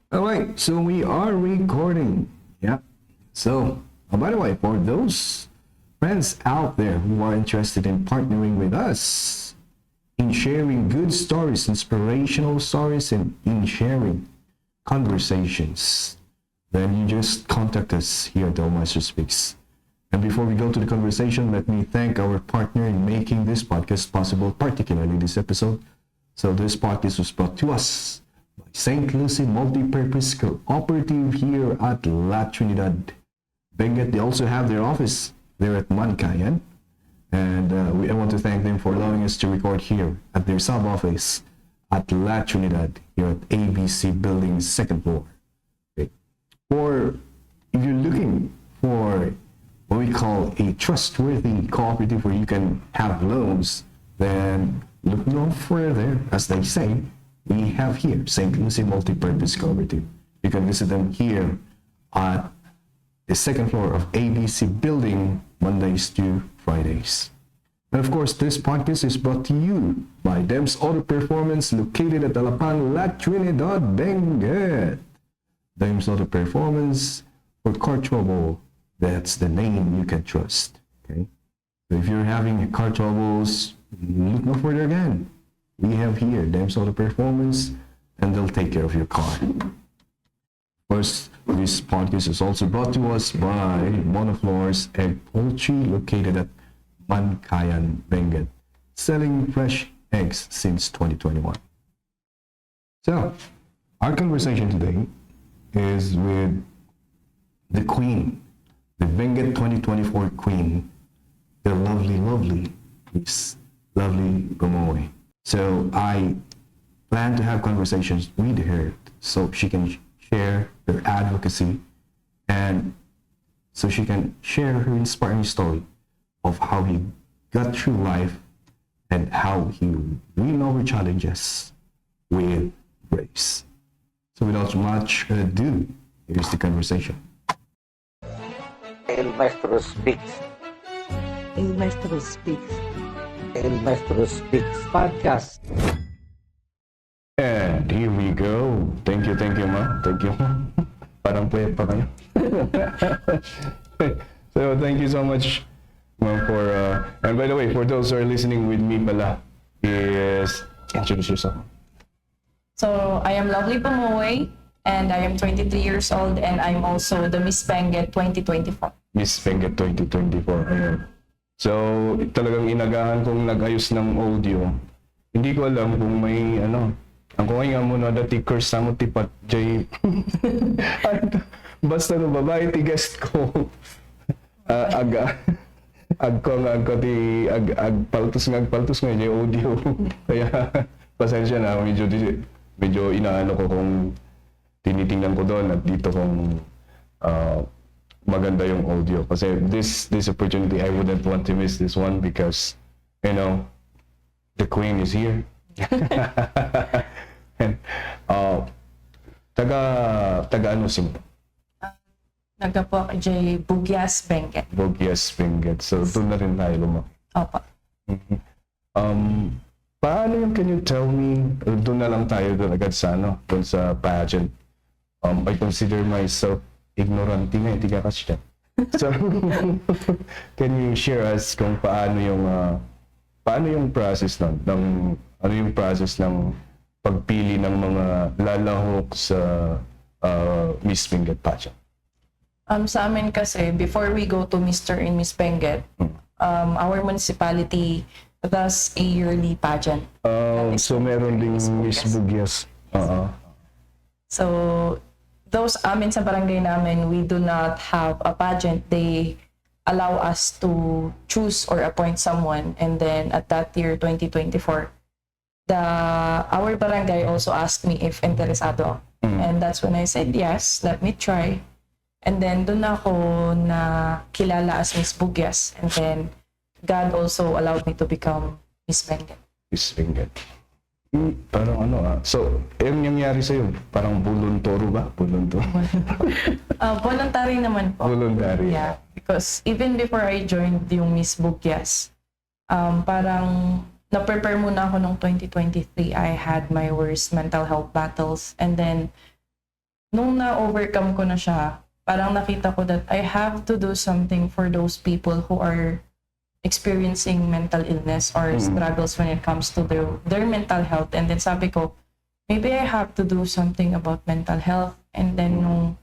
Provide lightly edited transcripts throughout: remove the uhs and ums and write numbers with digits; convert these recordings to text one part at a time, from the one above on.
All right, so we are recording. Yeah. So, by the way, for those friends out there who are interested in partnering with us in sharing good stories, inspirational stories, and in sharing conversations, then you just contact us here at Maestro Speaks. And before we go to the conversation, let me thank our partner in making this podcast possible, particularly this episode. So this podcast was brought to us by St. Lucie Multi-Purpose Cooperative here at La Trinidad. Benguet, they also have their office there at Mancayan. And I want to thank them for allowing us to record here at their sub-office at La Trinidad here at ABC Building, second floor. Okay. Or if you're looking for what we call a trustworthy cooperative where you can have loans, then look no further. As they say, we have here St. Lucie Multi-Purpose Cooperative. You can visit them here at the second floor of ABC Building, Mondays to Fridays. And of course, this podcast is brought to you by Dems Auto Performance, located at Alapang, La Trinidad, Benguet. Dems Auto Performance for car trouble. That's the name you can trust. Okay. So if you're having car troubles, look no further again. We have here Dems Auto Performance, and they'll take care of your car. Of course, this podcast is also brought to us by Monofloor's Egg Poultry, located at Mancayan, Benguet, selling fresh eggs since 2021. So, our conversation today is with the Queen, the Benguet 2024 Queen, the lovely Miss Lovely Bomowey. So, I plan to have conversations with her so she can share her advocacy and so she can share her inspiring story of how he got through life and how he win over challenges with grace. So without much ado, here's the conversation. El Maestro speaks. El Maestro Speaks El Maestro speaks. Podcast. And here we go. Thank you, ma. Thank you. Parang pwede pa kayo. So thank you so much, ma'am, for and by the way, for those who are listening with me pala, is introduce yourself. So I am Lovely Balanoy and I am 23 years old and I'm also the Miss Benguet 2024. Miss Benguet 2024. Ayan. So talagang inagahan kong nag-ayos ng audio. Hindi ko alam kung may ang kuhay nga muna dati curse sa mo tipat jay. Basta no babae ti guest ko. Paltos nga jay audio. Kaya pasensya na medyo inaano ko kung tinitingnan ko doon at dito kung maganda yung audio kasi this opportunity I wouldn't want to miss this one because the Queen is here. And taga ano simpo? Naga po ako jay Buguias, Benguet. Buguias, Benguet. So doon na rin tayo lumaki. Opo. Paano yung, can you tell me, doon na lang tayo doon agad sa doon sa pageant. I consider myself ignorant nga, hindi ka kasi. So, can you share us kung paano yung process ng ano yung process ng pagpili ng mga lalahok sa Miss Benguet pageant? Sa amin kasi, before we go to Mr. and Miss Benguet, our municipality does a yearly pageant. So meron ding Miss Buguias. So, those amin sa barangay namin, we do not have a pageant. They allow us to choose or appoint someone. And then at that year, 2024, our barangay also asked me if interesado. And that's when I said, yes, let me try. And then doon ako na kilala as Miss Buguias. And then God also allowed me to become Miss Benguet. Miss Benguet. Parang so, yung nangyari sa'yo, parang voluntary ba? Voluntary naman po. Voluntary. Yeah, because even before I joined yung Miss Buguias, parang na-prepare muna ako nung 2023. I had my worst mental health battles. And then, nung na-overcome ko na siya, parang nakita ko that I have to do something for those people who are experiencing mental illness or struggles when it comes to their mental health. And then sabi ko, maybe I have to do something about mental health. And then nung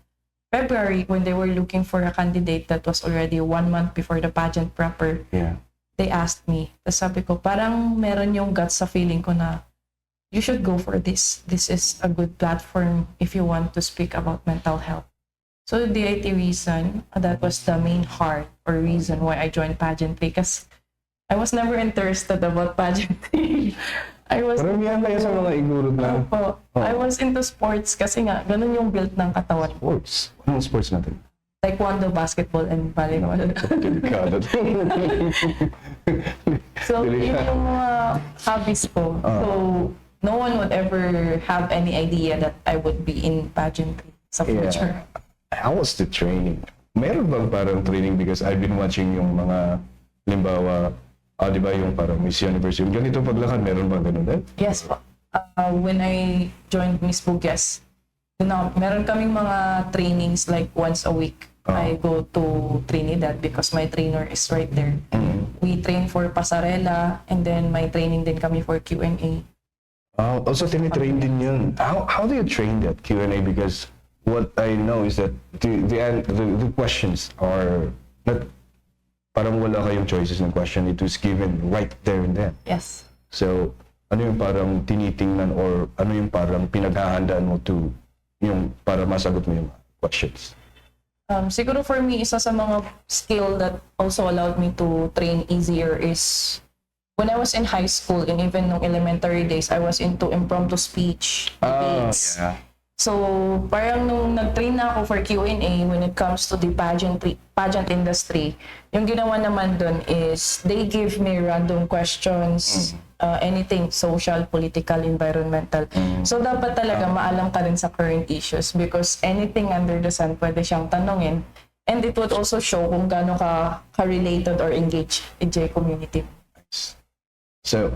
February, when they were looking for a candidate that was already 1 month before the pageant proper, Yeah. they asked me. Tapos sabi ko, parang meron yung guts sa feeling ko na you should go for this. This is a good platform if you want to speak about mental health. So the IT reason, that was the main heart or reason why I joined pageantry, because I was never interested about pageantry. I was Paramihan kayo sa mga Igorot na Opo. I was into sports kasi nga, ganun yung build ng katawan. sports. Anong sports natin? Taekwondo, basketball, and volleyball. Delikado. So, yun yung mga hobbies ko. So, no one would ever have any idea that I would be in pageantry sa future. How was the training? Meron bang parang training, because I've been watching yung mga, limbawa, di ba yung parang Miss Universe, yung ganito paglakad, meron bang ganun din? Yes po. When I joined Miss Buguias, meron kaming mga trainings like once a week. I go to Trinidad because my trainer is right there. We train for pasarela, and then may training din kami for Q&A. Also, tinitrain din yun. How do you train that Q&A? Because what I know is that the questions are not, parang wala kayong choices ng question. It was given right there and then. Yes. So, ano yung parang tinitingnan, or ano yung parang pinaghahandaan mo to yung para masagot mo yung questions? Siguro for me, isa sa mga skill that also allowed me to train easier is when I was in high school and even nung elementary days, I was into impromptu speech, debates. Yeah. So, parang nung nag-train na ako for Q&A when it comes to the pageant industry, yung ginawa naman dun is they give me random questions, anything social, political, environmental. So, dapat talaga maalam ka rin sa current issues because anything under the sun pwede siyang tanongin. And it would also show kung gaano ka related or engaged in J community. So,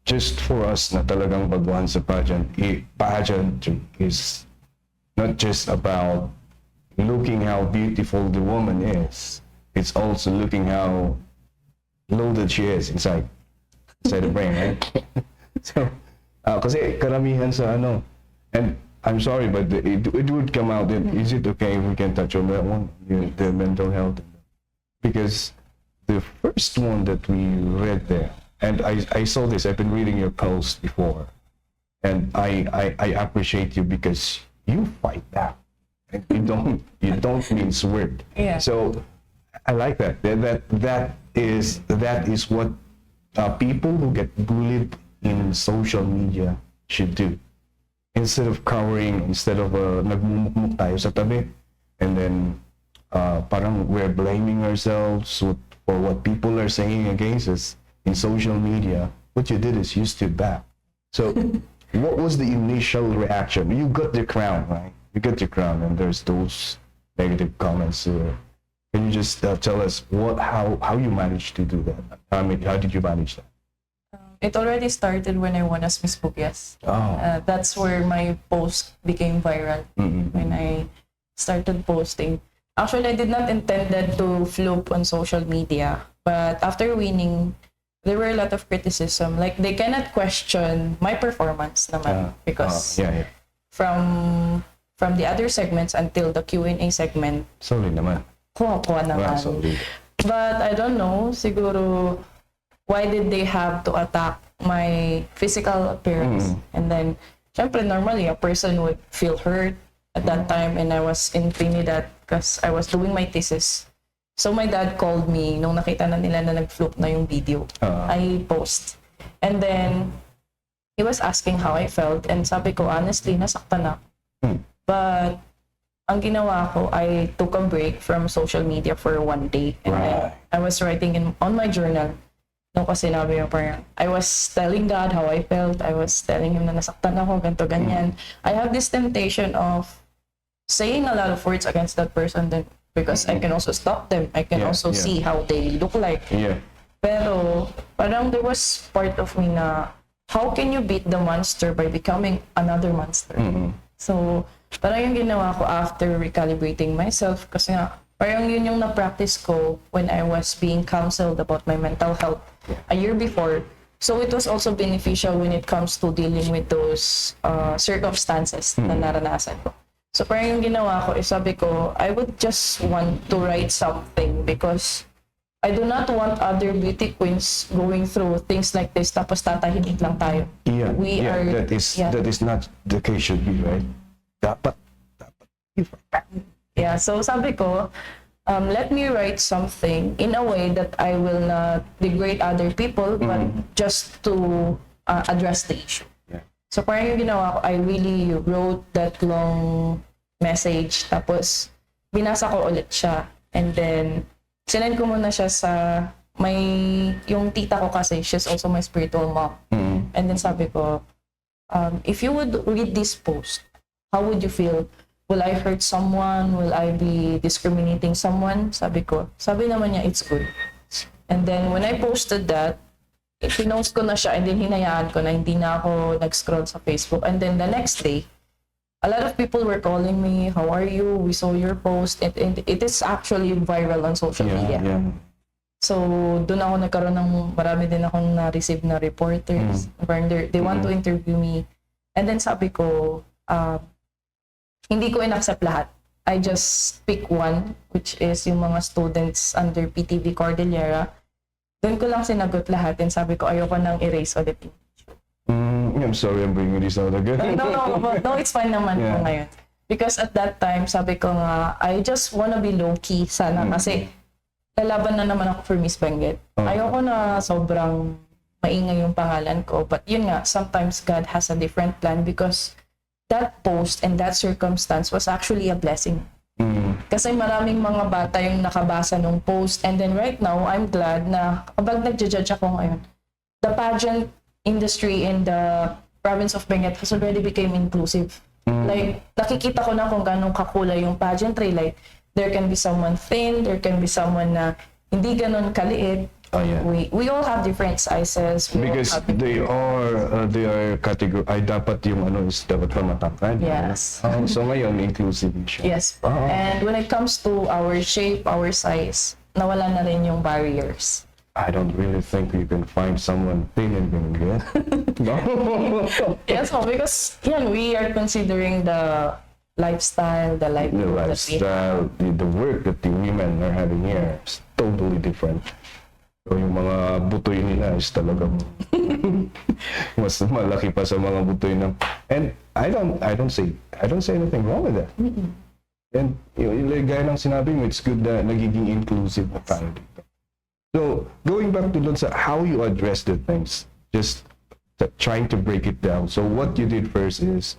just for us na talagang baguhan sa pageantry is not just about looking how beautiful the woman is. It's also looking how loaded she is inside the brain, right? So, kasi karamihan sa ano, and I'm sorry, but it would come out. Is it okay if we can touch on that one, the mental health? Because the first one that we read there, and I saw this, I've been reading your post before, and I appreciate you because you fight back. And you don't mince word. Yeah. So I like that. That is what people who get bullied in social media should do. Instead of cowering, instead of nagmumukmuk tayo sa tabi, and then parang we're blaming ourselves for what people are saying against us in social media, what you did is you stood back. So, what was the initial reaction? You got the crown, right? You got your crown, and there's those negative comments. Can you just tell us how you managed to do that? I mean, how did you manage that? It already started when I won as Miss Buguias. That's where my post became viral. When I started posting. Actually, I did not intend that to float on social media, but after winning, there were a lot of criticism. Like, they cannot question my performance naman because from the other segments until the Q&A segment, Sorry naman. kuha naman. Sorry. But I don't know, siguro, why did they have to attack my physical appearance? And then, syempre, normally, a person would feel hurt at that time, and I was in Trinidad because I was doing my thesis. So my dad called me nung nakita na nila na nag-floop na yung video. I post. And then, he was asking how I felt, and sabi ko, honestly, nasaktan ako. But, ang ginawa ko, I took a break from social media for 1 day. And then, I was writing on my journal. Nung kasi sinabi ko parang, I was telling God how I felt. I was telling Him na nasaktan ako, ganito, ganyan. I have this temptation of saying a lot of words against that person then because I can also stop them. I can also see how they look like. Pero, parang there was part of me na, how can you beat the monster by becoming another monster? So, parang yung ginawa ko after recalibrating myself, kasi nga, parang yun yung na-practice ko when I was being counseled about my mental health a year before. So it was also beneficial when it comes to dealing with those circumstances na naranasan ko. So parang yung ginawa ko is sabi ko, I would just want to write something because I do not want other beauty queens going through things like this tapos tatahimik lang tayo. That is not the case should be, right? Dapat. Yeah, so sabi ko, let me write something in a way that I will not degrade other people, but just to address the issue. Yeah. So parang yung ginawa ko, I really wrote that long message, tapos binasa ko ulit siya, and then sinend ko muna siya sa yung tita ko kasi, she's also my spiritual mom. And then sabi ko, if you would read this post, how would you feel? Will I hurt someone? Will I be discriminating someone? Sabi ko. Sabi naman niya, it's good. And then when I posted that, pinost ko na siya and then hinayaan ko na hindi na ako nag-scroll sa Facebook. And then the next day, a lot of people were calling me, how are you? We saw your post. And it is actually viral on social media. Yeah. So, doon ako nagkaroon ng, marami din akong na-receive na reporters. They want to interview me. And then sabi ko, hindi ko in-accept lahat. I just pick one, which is yung mga students under PTV Cordillera. Doon ko lang sinagot lahat and sabi ko, ayoko nang erase ulit. I'm sorry I'm bringing this out again. No, it's fine naman po ngayon. Because at that time, sabi ko nga, I just wanna be low-key sana kasi lalaban na naman ako for Miss Benguet. Ayoko na sobrang maingay yung pangalan ko. But yun nga, sometimes God has a different plan because that post and that circumstance was actually a blessing. Kasi maraming mga bata yung nakabasa nung post, and then right now, I'm glad na kapag nagja-judge ako ngayon, the pageant industry in the province of Benguet has already become inclusive. Like, nakikita ko na kung ganong kakulay yung pageantry. Like, there can be someone thin, there can be someone na hindi ganon kaliit. We all have different sizes. Because they are category, ay dapat yung is dapat pa matangkad. Yes. So ngayon, inclusive siya. Yes. And when it comes to our shape, our size, nawala na rin yung barriers. I don't really think you can find someone thin and Benguet. No? Yes, because we are considering the lifestyle, the livelihood that we have. The work that the women are having here is totally different. So yung mga butoy nila is talagang mas malaki pa sa mga butoy na. And I don't say anything wrong with that. And yung gaya ng sinabi mo, it's good na nagiging inclusive na tayo dito. So going back to sa how you address the things, just trying to break it down. So what you did first is,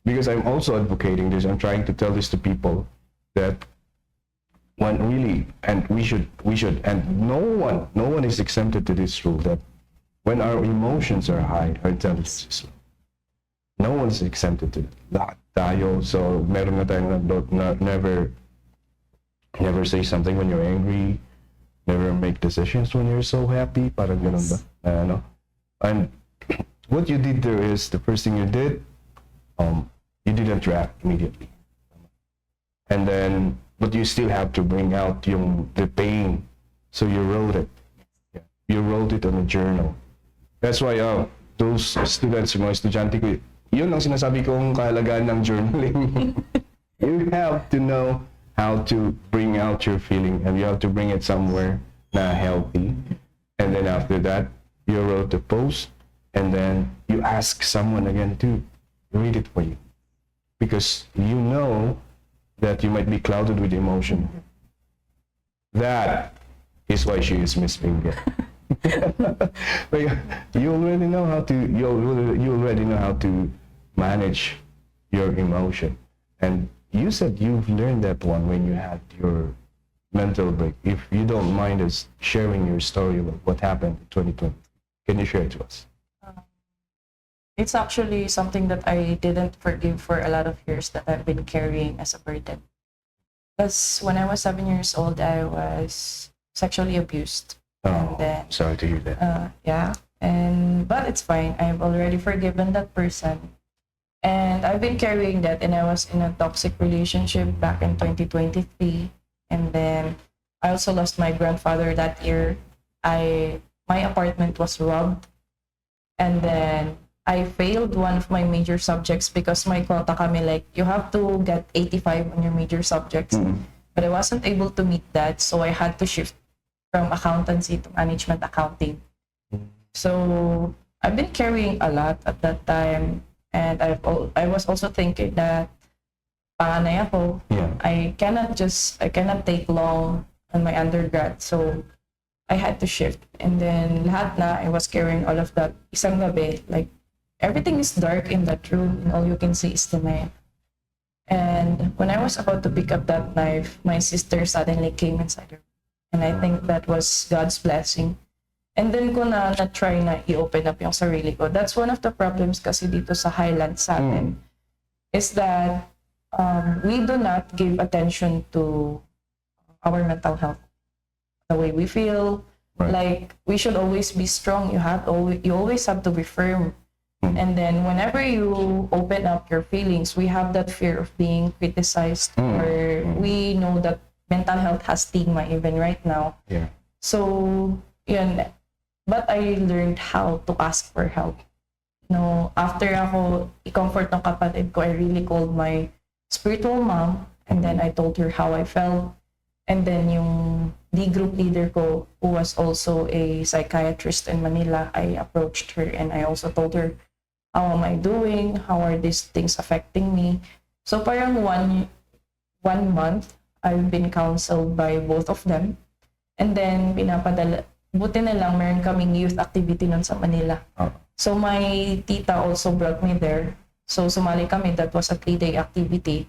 because I'm also advocating this, I'm trying to tell this to people that one really, and we should, and no one is exempted to this rule, that when our emotions are high, our intelligence is low. No one is exempted to it. Lahat tayo. So meron na tayong never say something when you're angry, never make decisions when you're so happy. Parang ganun ba? And what you did there is, the first thing you did, you didn't react immediately. And then, but you still have to bring out the pain. So you wrote it. You wrote it on a journal. That's why those students, mga estudyante ko, yun ang sinasabi kong kahalagaan ng journaling. You have to know how to bring out your feeling, and you have to bring it somewhere na healthy. And then after that, you wrote the post, and then you ask someone again to read it for you. Because you know that you might be clouded with emotion. That is why she is Miss Benguet. You already know how to manage your emotion. And you said you've learned that one when you had your mental break. If you don't mind us sharing your story about what happened in 2020, can you share it to us? It's actually something that I didn't forgive for a lot of years, that I've been carrying as a burden. Because when I was 7 years old, I was sexually abused. And then, sorry to hear that. but it's fine. I've already forgiven that person. And I've been carrying that, and I was in a toxic relationship back in 2023. And then I also lost my grandfather that year. My apartment was robbed, and then I failed one of my major subjects because my quota kami like you have to get 85 on your major subjects. But I wasn't able to meet that, so I had to shift from accountancy to management accounting. So I've been carrying a lot at that time, and I was also thinking that panganay ako. Yeah. I cannot take long on my undergrad, so I had to shift. And then lahat na, I was carrying all of that. Isang gabi, like everything is dark in that room, and all you can see is the knife. And when I was about to pick up that knife, my sister suddenly came inside her. And I think that was God's blessing. And then ko na-try na i-open up yung sarili ko. That's one of the problems kasi dito sa Highlands sa atin. Is that we do not give attention to our mental health. The way we feel, like we should always be strong. You always have to be firm. And then whenever you open up your feelings, we have that fear of being criticized, or we know that mental health has stigma even right now. Yeah. So, yun. But I learned how to ask for help. No, after ako i-comfort ng kapatid ko, I really called my spiritual mom, and then I told her how I felt. And then yung group leader ko, who was also a psychiatrist in Manila, I approached her and I also told her, how am I doing? How are these things affecting me? So parang one month, I've been counseled by both of them. And then buti na lang meron kaming youth activity nun sa Manila. So my tita also brought me there. So sumali kami, that was a 3-day activity.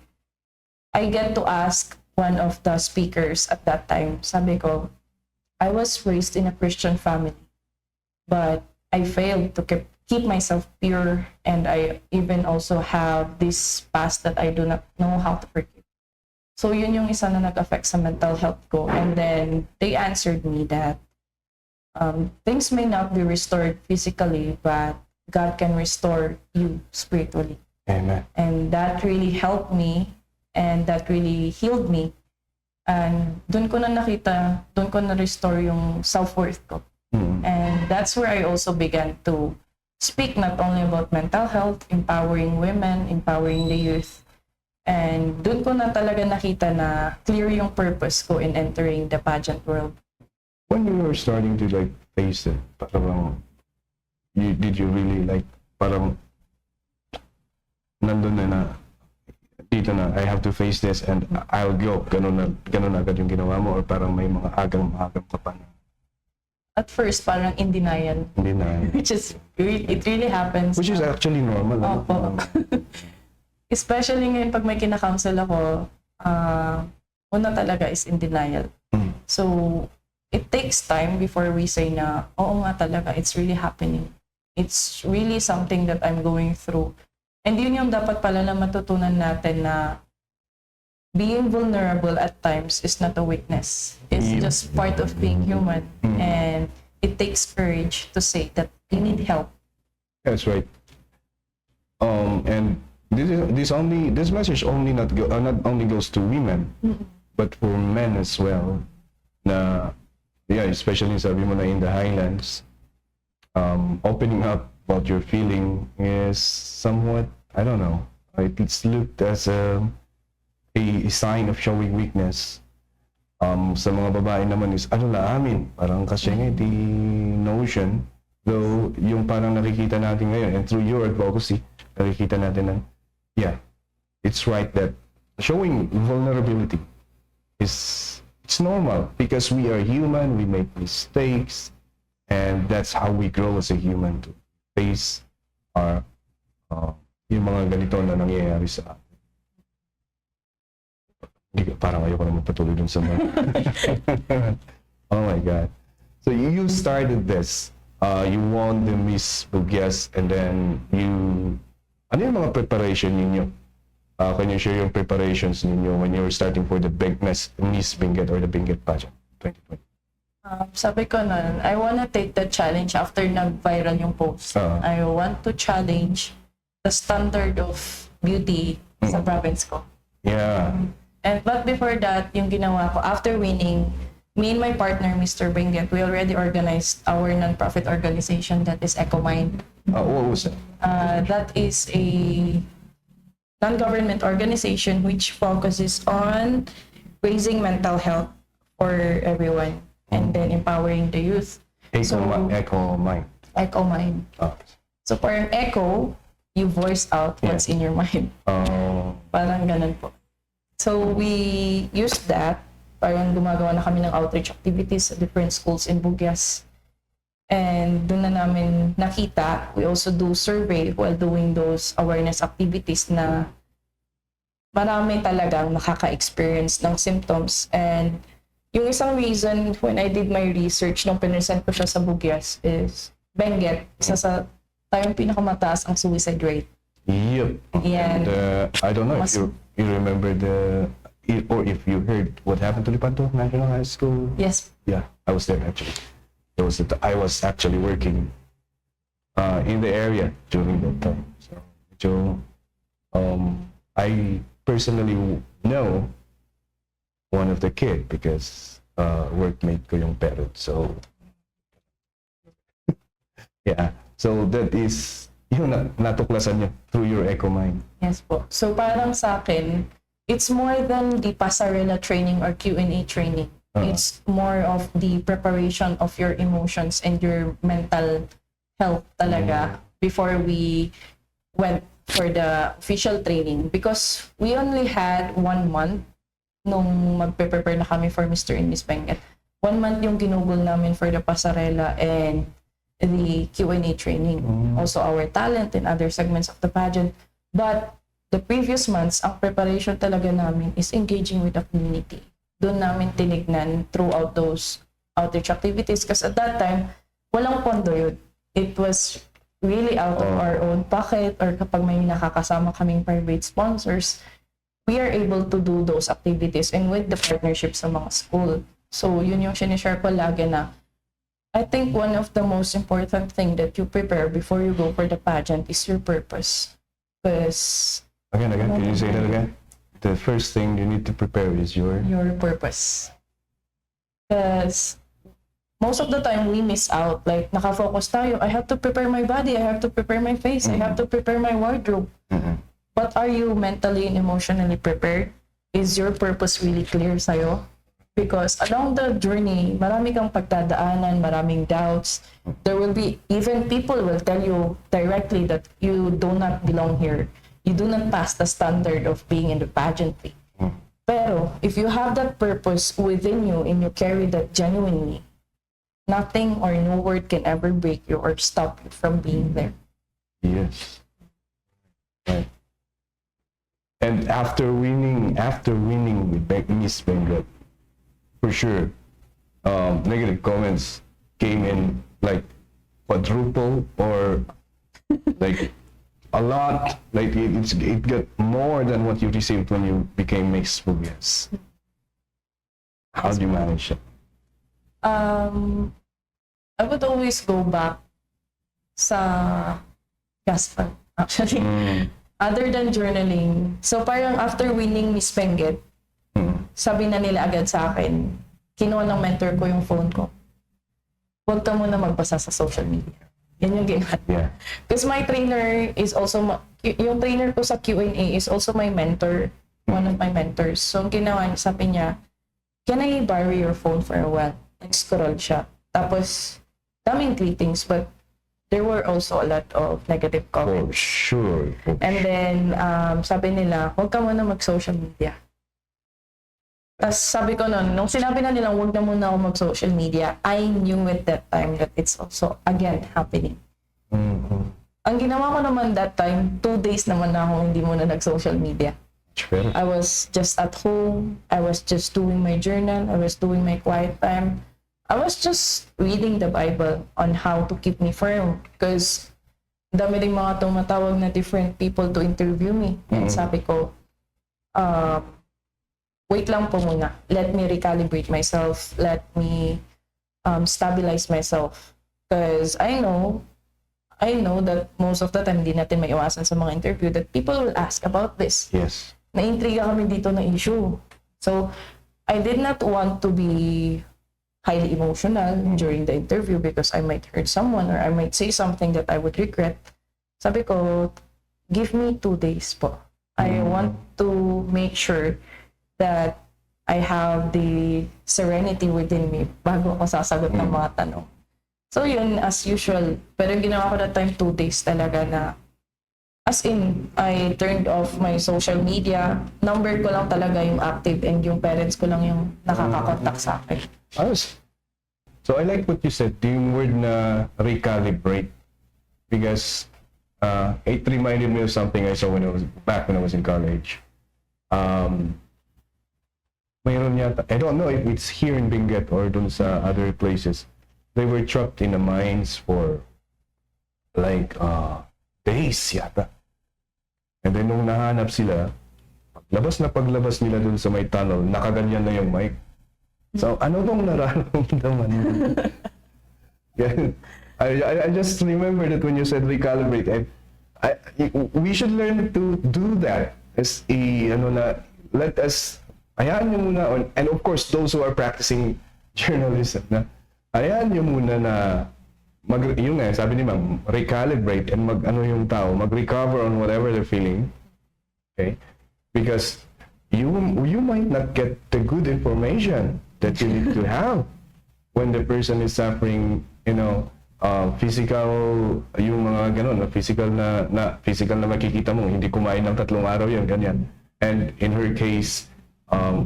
I get to ask one of the speakers at that time, sabi ko, I was raised in a Christian family, but I failed to keep myself pure, and I even also have this past that I do not know how to forgive. So yun yung isa na nag-affect sa mental health ko. And then they answered me that things may not be restored physically, but God can restore you spiritually. Amen. And that really helped me, and that really healed me. And doon ko na-restore yung self-worth ko. And that's where I also began to speak not only about mental health, empowering women, empowering the youth. And doon ko na talaga nakita na clear yung purpose ko in entering the pageant world. When you were starting to like face it, parang did you really like parang nandun na dito na I have to face this and I'll go, ganun agad yung ginawa mo, or parang may mga agam ka pa na? At first, parang in denial. Which is, it really happens. Which is actually normal. Opo. Especially ngayon pag may kinakounsel ako, una talaga is in denial. So, it takes time before we say na, oo nga talaga, it's really happening. It's really something that I'm going through. And yun yung dapat pala na matutunan natin na being vulnerable at times is not a weakness. It's just part of being human. And it takes courage to say that you need help. That's right. And this message not only goes to women, but for men as well. Na especially sabi mo na in the Highlands, opening up about your feeling is somewhat, I don't know, it's looked as a sign of showing weakness. Sa mga babae naman is parang kasi nga the notion, though yung parang nakikita natin ngayon, and through your advocacy, nakikita natin na, it's right that showing vulnerability it's normal because we are human, we make mistakes, and that's how we grow as a human, to face our yung mga ganito na nangyayari sa atin. Parang ayoko na magpatuloy dun sa mga. Oh my God. So you started this. You won the Miss Buguias, and then ano yung mga preparation ninyo? Can you share yung preparations ninyo when you were starting for the Miss Benguet or the Benguet pageant 2020? Sabi ko nun, I wanna take the challenge after nag-viral yung post. I want to challenge the standard of beauty sa province ko. Yeah. But before that, yung ginawa ko, after winning, me and my partner, Mr. Benguet, we already organized our non-profit organization that is EcoMind. What was it? That is a non-government organization which focuses on raising mental health for everyone and then empowering the youth. Echo Mind. EcoMind. Oh. So parang echo, you voice out what's in your mind. Parang ganun po. So we used that. Parang gumagawa na kami ng outreach activities sa different schools in Buguias. And doon na namin nakita, we also do survey while doing those awareness activities na marami talagang nakaka-experience ng symptoms. And yung isang reason when I did my research nung pinresent ko siya sa Buguias is Benguet, isa sa tayong pinakamataas ang suicide rate. Yep. Yan. And I don't know if you remember or if you heard what happened to Lipanto National High School. Yes. Yeah, I was there actually. I was actually working in the area during that time. So, I personally know one of the kid because workmate ko yung parent. So, yeah. So that is yung natuklasan niyo through your EcoMind. Yes po. So parang sa akin, it's more than the pasarela training or Q&A training. It's more of the preparation of your emotions and your mental health talaga before we went for the official training. Because we only had 1 month nung magpe-prepare na kami for Mr. and Miss Benguet. 1 month yung ginugol namin for the pasarela and the Q&A training. Also our talent and other segments of the pageant. But the previous months, ang preparation talaga namin is engaging with the community. Doon namin tinignan throughout those outreach activities. Because at that time, walang pondo yun. It was really out of our own pocket, or kapag may nakakasama kaming private sponsors, we are able to do those activities and with the partnership sa mga school. So yun yung sinishare ko lagi na I think one of the most important thing that you prepare before you go for the pageant is your purpose. Because Again, can you say that again? The first thing you need to prepare is your purpose. Because most of the time we miss out. Like, nakafocus tayo, I have to prepare my body, I have to prepare my face, I have to prepare my wardrobe. But are you mentally and emotionally prepared? Is your purpose really clear sa'yo? Because along the journey, marami kang pagdadaanan, maraming doubts. There will be, even people will tell you directly that you do not belong here. You do not pass the standard of being in the pageantry. Pero if you have that purpose within you and you carry that genuinely, nothing or no word can ever break you or stop you from being there. Yes. Right. And after winning with Miss Benguet, for sure, negative comments came in like quadruple or like a lot. Like it got more than what you received when you became Miss Buguias. How do you manage it? I would always go back sa gospel, actually. Other than journaling. So parang after winning Miss Benguet, sabi na nila agad sa akin, kinuha ng mentor ko yung phone ko. Huwag ka muna magbasa sa social media. Yan yung ginawa. Yeah. Because my trainer is also, yung trainer ko sa Q&A is also my mentor, one of my mentors. So ang ginawa niya, sabi niya, can I borrow your phone for a while? Nag-scroll siya. Tapos, daming greetings, but there were also a lot of negative comments. For sure. And then, sabi nila, huwag ka muna mag-social media. Tapos sabi ko nun, nung sinabi na nila, huwag na muna ako mag-social media, I knew at that time that it's also, again, happening. Ang ginawa ko naman that time, 2 days naman na ako hindi muna nag-social media. Sure. I was just at home, I was just doing my journal, I was doing my quiet time. I was just reading the Bible on how to keep me firm. Because dami rin mga tumatawag na different people to interview me. And sabi ko, wait lang po muna. Let me recalibrate myself. Let me stabilize myself. Because I know I know that most of the time, hindi natin maiwasan sa mga interview that people will ask about this. Yes. Naintriga kami dito ng issue. So, I did not want to be highly emotional during the interview because I might hurt someone or I might say something that I would regret. Sabi ko, give me 2 days po. I want to make sure that I have the serenity within me bago ako sasagot ng mga tanong. So yun, as usual. Pero ginawa ko that time 2 days talaga na, as in, I turned off my social media. Number ko lang talaga yung active and yung parents ko lang yung nakaka-contact sa akin. So I like what you said, yung word na recalibrate. Because it reminded me of something I saw when I was in college. Mayroon yata, I don't know if it's here in Benguet or dun sa other places. They were trapped in the mines for like days yata. And then nung nahanap sila, paglabas nila dun sa may tunnel, nakaganyan na yung mic. So ano bang nararamdaman mo? I just remember that when you said recalibrate, we should learn to do that. As let us, hayaan nyo muna, and of course those who are practicing journalism na, hayaan nyo muna na yung nga, sabi ni ma'am, recalibrate and yung tao, mag-recover on whatever they're feeling. Okay? Because you might not get the good information that you need to have when the person is suffering, physical, yung mga ganun, physical na makikita mo, hindi kumain ng 3 araw yan, ganyan. And in her case,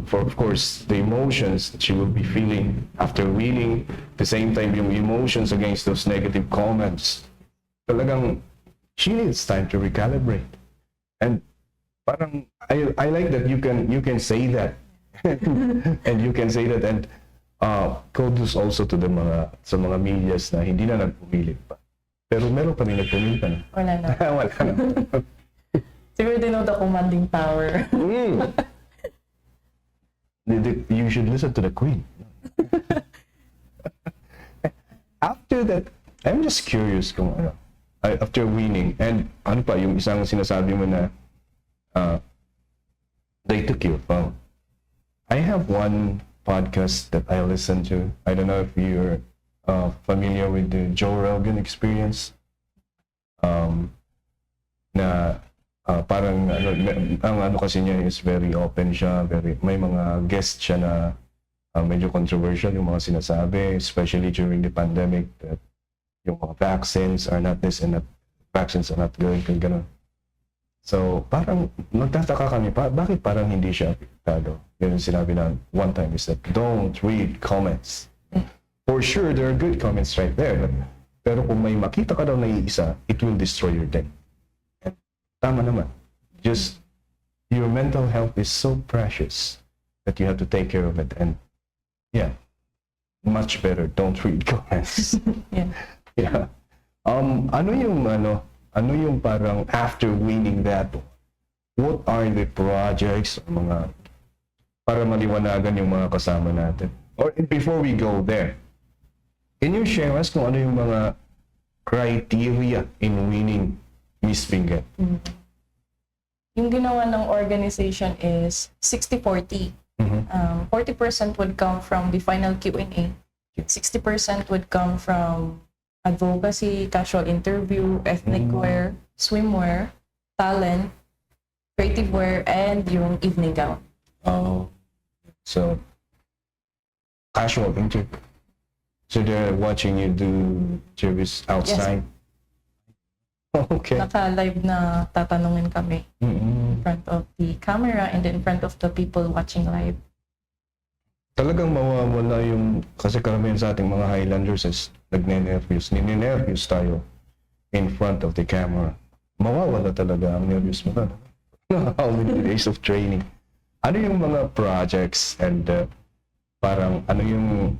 for of course the emotions that she will be feeling after winning, the same time yung emotions against those negative comments, talagang she needs time to recalibrate. And parang I like that you can say that and you can say that, and kudos also to the mga medias na hindi na nagpumilit pa, pero meron pa rin nagpumilit pa na. Wala na. Wala na. Siguro they know the commanding power. You should listen to the queen. After that, I'm just curious kung after winning, and ano pa yung isang sinasabi mo na they took your phone. I have one podcast that I listen to. I don't know if you're familiar with the Joe Rogan Experience. Parang ang kasi niya is very open siya, may mga guest siya na medyo controversial yung mga sinasabi, especially during the pandemic, that yung mga vaccines are not this and that vaccines are not good, kung gano'n. So parang nagtataka kami, bakit parang hindi siya apektado? Yun yung sinabi na one time is that don't read comments. For sure there are good comments right there, pero kung may makita ka daw na iisa, it will destroy your day. Tama naman. Just, your mental health is so precious that you have to take care of it. And yeah, much better, don't read comments. Yeah. Ano yung parang after winning that, what are the projects, para maliwanagan yung mga kasama natin? Or before we go there, can you share us kung ano yung mga criteria in winning Miss Benguet? Yung ginawa ng organization is 60-40. 40% would come from the final Q&A. 60% would come from advocacy, casual interview, ethnic wear, swimwear, talent, creative wear, and yung evening gown. Oh, so casual interview. So they're watching you do service outside? Yes. Okay. Naka-live na tatanungin kami in front of the camera and in front of the people watching live. Talagang mawawala yung, kasi karamihan sa ating mga Highlanders is ninenervyos tayo in front of the camera. Mawawala talaga ang nervyos mo na. How many days of training? Ano yung mga projects and parang ano yung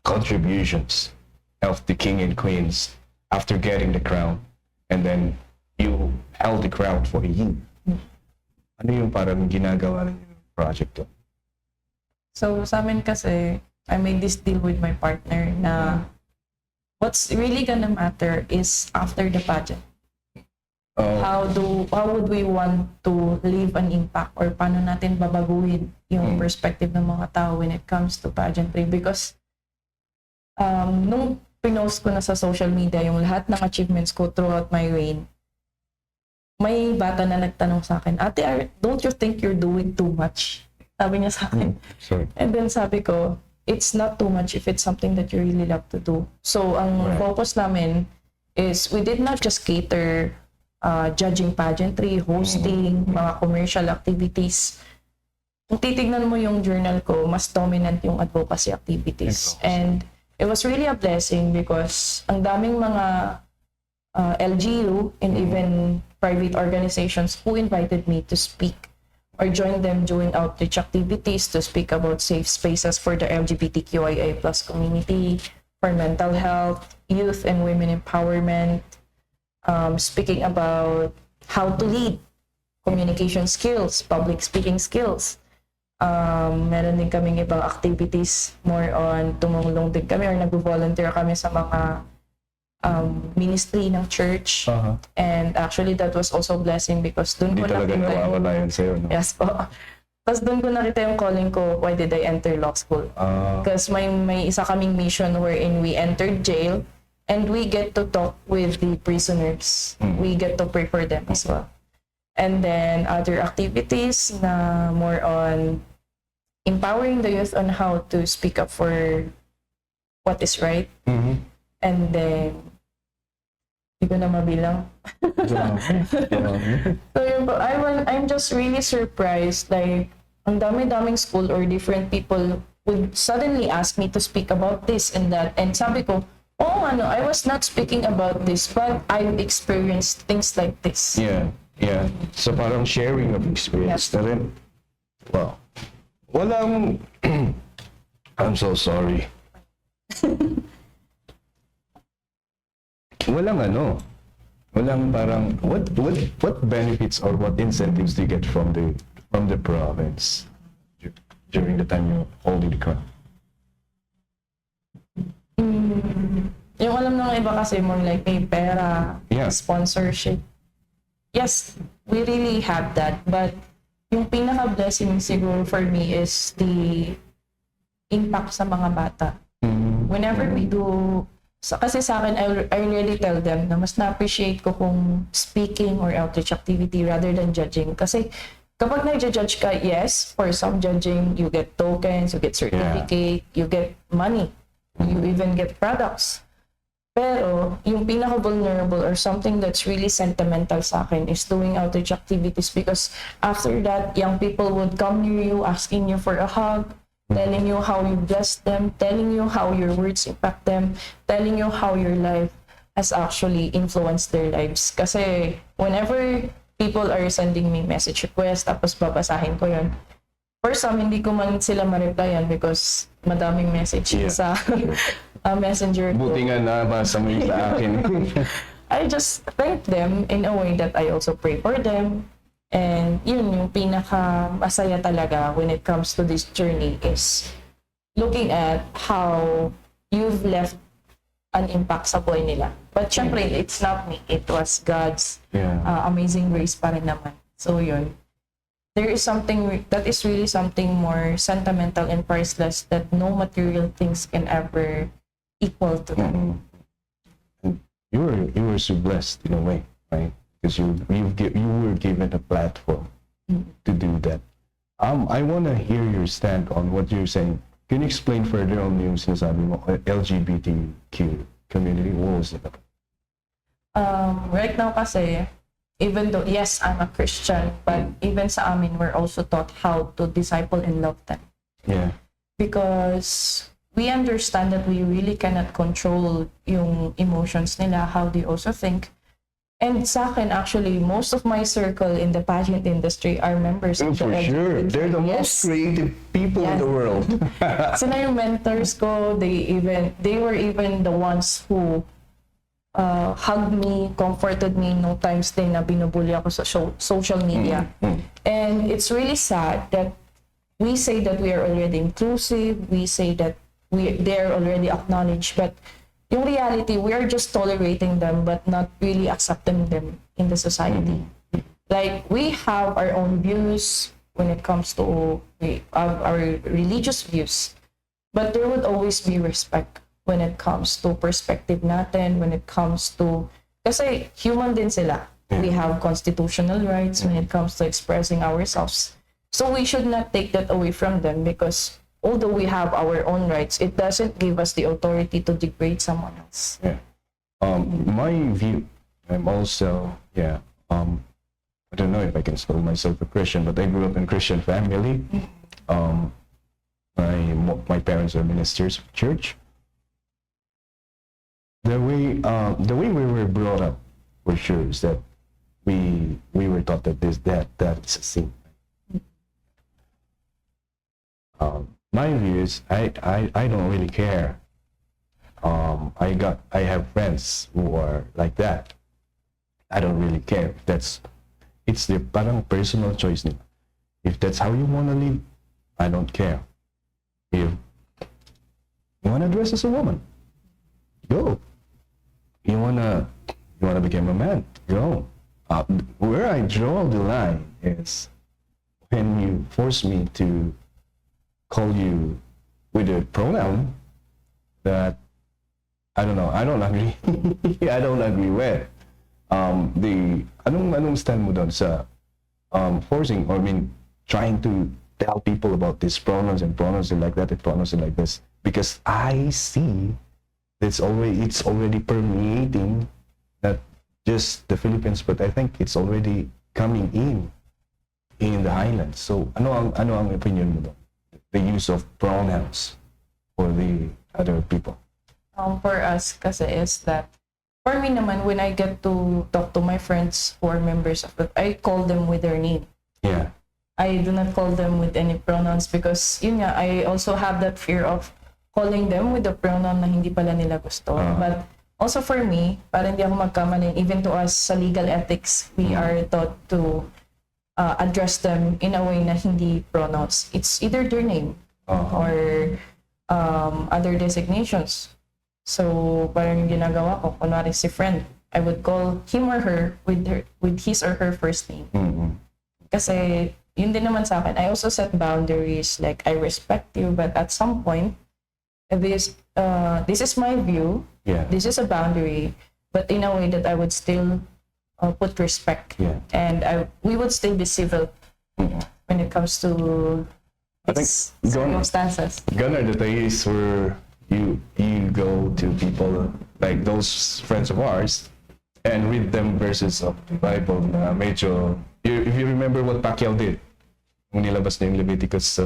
contributions of the king and queens after getting the crown? And then you held the crown for a year. Ano yung parang ginagawa ng project to? So sa amin kasi, I made this deal with my partner na what's really gonna matter is after the pageant. Oh, How would we want to leave an impact, or paano natin babaguhin yung perspective ng mga tao when it comes to pageantry? Because nung pinost ko na sa social media yung lahat ng achievements ko throughout my reign, may bata na nagtanong sa akin, "Ate, don't you think you're doing too much?" Sabi niya sa akin. sorry. And then sabi ko, it's not too much if it's something that you really love to do. So ang focus namin is we did not just cater judging pageantry, hosting, mga commercial activities. Kung titignan mo yung journal ko, mas dominant yung advocacy activities. And it was really a blessing because ang daming mga LGU and even private organizations who invited me to speak or join them doing outreach activities to speak about safe spaces for the LGBTQIA+ community, for mental health, youth and women empowerment, speaking about how to lead, communication skills, public speaking skills. Meron din kaming ibang activities, more on tumulong din kami or nag-volunteer kami sa mga ministry ng church. And actually that was also a blessing because doon Hindi ko talaga nakita nawawala yan sa'yo, no? Yes po. Tapos doon ko nakita yung calling ko, why did I enter law school? Because may isa kaming mission wherein we entered jail and we get to talk with the prisoners. We get to pray for them as well. And then other activities na more on empowering the youth on how to speak up for what is right. And then, hindi ko na mabilang. So yun po, I'm just really surprised, like, ang dami-daming school or different people would suddenly ask me to speak about this and that. And sabi ko, oh, I was not speaking about this, but I've experienced things like this. Yeah. So parang sharing of experience na rin. Wow. Walang... I'm so sorry. Walang parang... What benefits or what incentives do you get from the province during the time you're holding the crown? Yung alam ng iba kasi more like may pera, sponsorship. Yes, we really have that. But yung pinaka-blessing siguro for me is the impact sa mga bata. Whenever we do, kasi sa akin, I really tell them na mas na-appreciate ko kung speaking or outreach activity rather than judging. Kasi kapag nag-judge ka, yes, for some judging, you get tokens, you get certificate, you get money, you even get products. Pero yung pinaka-vulnerable or something that's really sentimental sa akin is doing outreach activities because after that, young people would come near you asking you for a hug, telling you how you bless them, telling you how your words impact them, telling you how your life has actually influenced their lives. Kasi whenever people are sending me message requests, tapos babasahin ko yun, for some, hindi ko man sila ma-replyan because madaming message sa messenger ko. Buti nga nabasa mo yung sa akin. I just thank them in a way that I also pray for them. And yun, yung pinaka-masaya talaga when it comes to this journey is looking at how you've left an impact sa buhay nila. But syempre, it's not me. It was God's amazing grace pa rin naman. So yun. There is something that is really something more sentimental and priceless that no material things can ever equal to that. You were so blessed in a way, right? Because you were given a platform to do that. I want to hear your stand on what you're saying. Can you explain further on yung sinasabi mo, LGBTQ community? What was it about? Right now kasi, even though, yes, I'm a Christian, but even sa amin, we're also taught how to disciple and love them. Yeah. Because we understand that we really cannot control yung emotions nila, how they also think. And sa akin, actually, most of my circle in the pageant industry are members of the For sure. They're the most creative people in the world. Sila yung mentors ko. They were even the ones who hugged me, comforted me no times din na binubuli ako sa social media. And it's really sad that we say that we are already inclusive, we say that they're already acknowledged, but yung reality, we are just tolerating them but not really accepting them in the society. Like, we have our own views when it comes to our religious views, but there would always be respect when it comes to perspective natin, when it comes to, kasi human din sila. We have constitutional rights when it comes to expressing ourselves. So we should not take that away from them, because although we have our own rights, it doesn't give us the authority to degrade someone else. Yeah. My view, I'm also, I don't know if I can call myself a Christian, but I grew up in a Christian family. My parents are ministers of church. The way we were brought up, for sure, is that we were taught that that is a sin. My view is I don't really care. I have friends who are like that. I don't really care. It's their parang personal choice nila. If that's how you wanna live, I don't care. If you wanna dress as a woman, go. You wanna become a man, go. Where I draw the line is when you force me to call you with a pronoun that I don't know, I don't agree. I don't agree with. Anong stand mo doon sa forcing, or trying to tell people about these pronouns and like that and pronouns and like this, because I see it's already permeating not just the Philippines, but I think it's already coming in the islands. So ano ang opinion mo doon? The use of pronouns for the other people. For us kasi is that, for me naman, when I get to talk to my friends who are members of the, I call them with their name. Yeah. I do not call them with any pronouns, because yun nga, I also have that fear of calling them with the pronoun na hindi pala nila gusto. But also for me, para hindi ako magkamali, even to us sa legal ethics, we are taught to address them in a way na hindi pronouns. It's either their name or other designations. So parang ginagawa ko, kunwari si friend, I would call him or her with his or her first name. Kasi yun din naman sa akin, I also set boundaries, like I respect you, but at some point, this is my view, this is a boundary, but in a way that I would still put respect, and we would still be civil when it comes to these circumstances. Gone are the days where you go to people like those friends of ours and read them verses of the Bible na medyo, if you remember what Pacquiao did nung nilabas na yung Leviticus,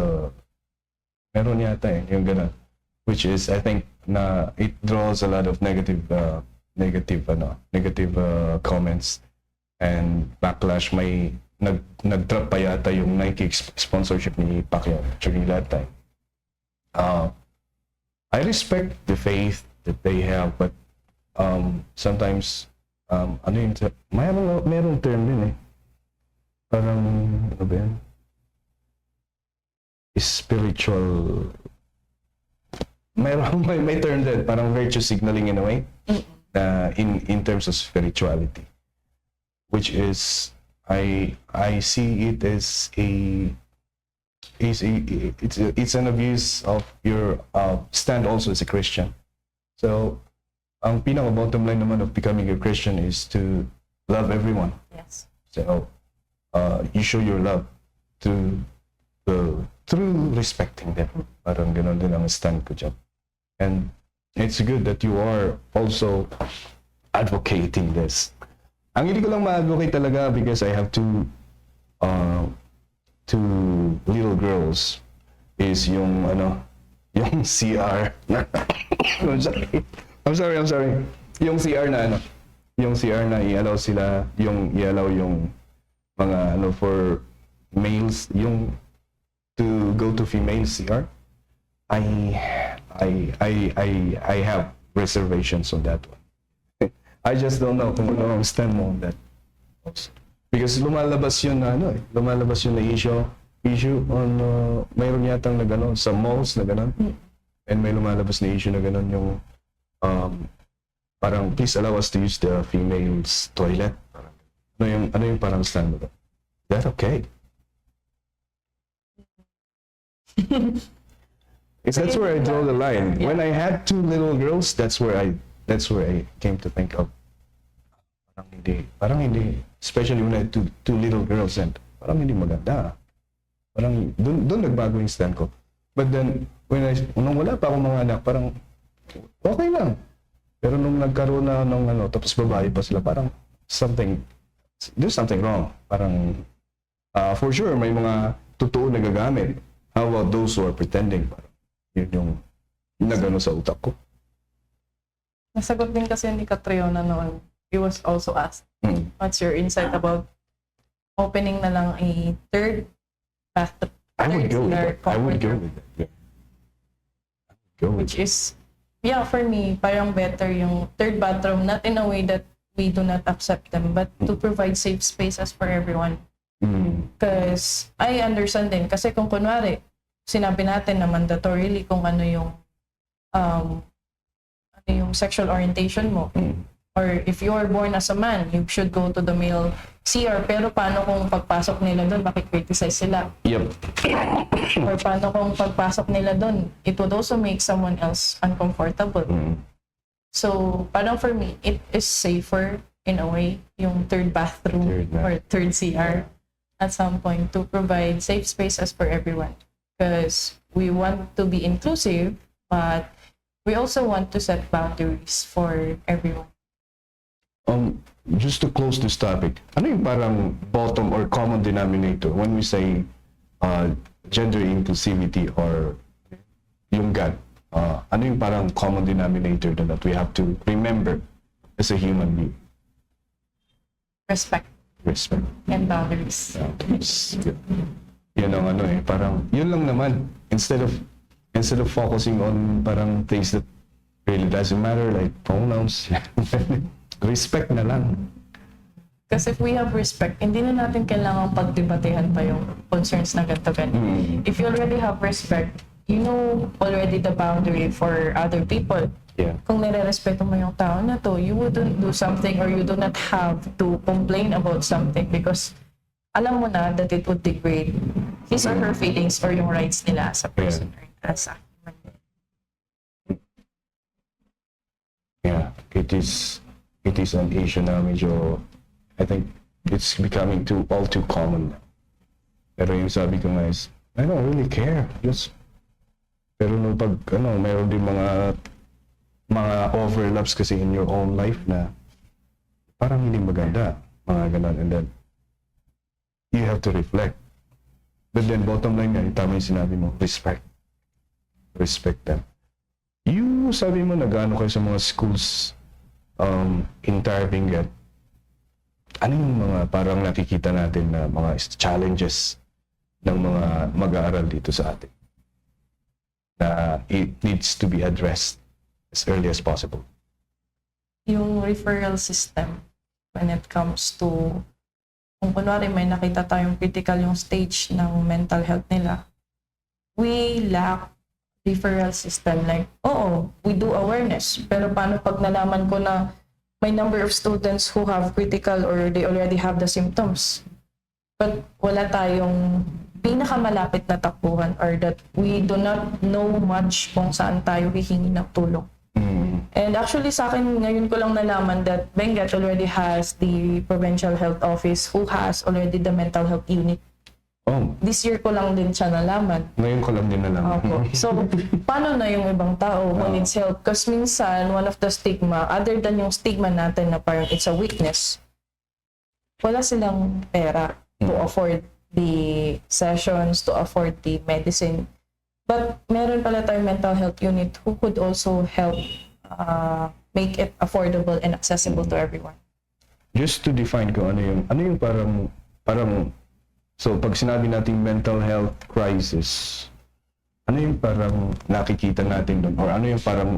meron yata yung gano'n, which is, I think, na it draws a lot of negative comments and backlash. May nag-drop pa yata yung Nike sponsorship ni Pacquiao during that time. I respect the faith that they have, but sometimes merong term din parang ano ba yan? Spiritual, may term din, parang virtue signaling in a way, in terms of spirituality, which is I see it as it's an abuse of your stand also as a Christian. So ang pinaka bottom line naman of becoming a Christian is to love everyone. Yes. So you show your love through respecting them. Parang ganon din ang stand ko dyan. And it's good that you are also advocating this. Ang hindi ko lang ma-advocate talaga, because I have two little girls, is yung CR. I'm sorry. Yung CR na i-allow sila, i-allow yung mga for males, yung to go to female CR. I have reservations on that one. I just don't know kung ano ang stand mo on that also. Because lumalabas yun na issue on mayroon yatang na gano'n sa malls na gano'n. And may lumalabas na issue na gano'n yung parang please allow us to use the female's toilet. Parang, ano yung parang stand mo? Is that okay? Because that's where I draw the line. When I had 2 little girls, that's where I came to think of parang hindi, especially when I had two little girls, and parang hindi maganda. Parang doon nagbago yung stand ko. But then nung wala pa akong mga anak, parang okay lang. Pero nung nagkaroon na ng tapos babae pa sila, parang there's something wrong. Parang for sure may mga totoo na gagamit. How about those who are pretending? Parang yun yung nagano sa utak ko. Nasagot din kasi ni Catriona noon. He was also asked, what's your insight about opening na lang a third bathroom? I would go with that. Yeah. Which is, for me, parang better yung third bathroom, not in a way that we do not accept them, but to provide safe spaces for everyone. Because I understand din, kasi kung kunwari, sinabi natin na mandatorily kung ano yung sexual orientation mo, or if you are born as a man, you should go to the male CR, pero paano kung pagpasok nila doon, makikriticize sila? Yep. Or paano kung pagpasok nila doon, it would also make someone else uncomfortable. So, parang for me, it is safer in a way, yung third bathroom or third CR at some point to provide safe spaces for everyone. Because we want to be inclusive, but we also want to set boundaries for everyone. Just to close this topic, ano yung parang bottom or common denominator when we say gender inclusivity or yung God? Ano yung parang common denominator that we have to remember as a human being? Respect. And boundaries. Yan ang parang yun lang naman. Instead of focusing on parang things that really doesn't matter, like pronouns, respect na lang. Kasi if we have respect, hindi na natin kailangang pagdebatehan pa yung concerns na ganito. If you already have respect, you know already the boundary for other people. Yeah. Kung nire-respeto mo yung tao na to, you wouldn't do something or you do not have to complain about something because alam mo na that it would degrade his or her feelings or yung rights nila as a person or as a human being. Yeah, it is an issue na medyo, I think it's becoming all too common. Pero yung sabi ko nga is, I don't really care. Pero nung meron din mga overlaps kasi in your own life na parang hindi maganda, mga ganon, and then you have to reflect. But then bottom line nga, tama yung sinabi mo, respect them. You sabi mo nag-ano kayo sa mga schools entire Benguet. Ano yung mga parang nakikita natin na mga challenges ng mga mag-aaral dito sa atin na it needs to be addressed as early as possible? Yung referral system when it comes to kung kunwari may nakita tayong critical yung stage ng mental health nila, we lack referral system. Like, we do awareness. Pero paano pag nalaman ko na may number of students who have critical or they already have the symptoms, but wala tayong pinakamalapit na takbuhan or that we do not know much kung saan tayo hihingi ng tulong. And actually sa akin, ngayon ko lang nalaman that Benguet already has the Provincial Health Office who has already the mental health unit. This year ko lang din siya nalaman. Ngayon ko lang din nalaman. So, paano na yung ibang tao who needs help? Because minsan, one of the stigma, other than yung stigma natin na parang it's a weakness, wala silang pera to afford the sessions, to afford the medicine. But meron pala tayong mental health unit who could also help make it affordable and accessible to everyone. Just to define ko ano yung parang so pag sinabi nating mental health crisis, ano yung parang nakikita natin doon or ano yung parang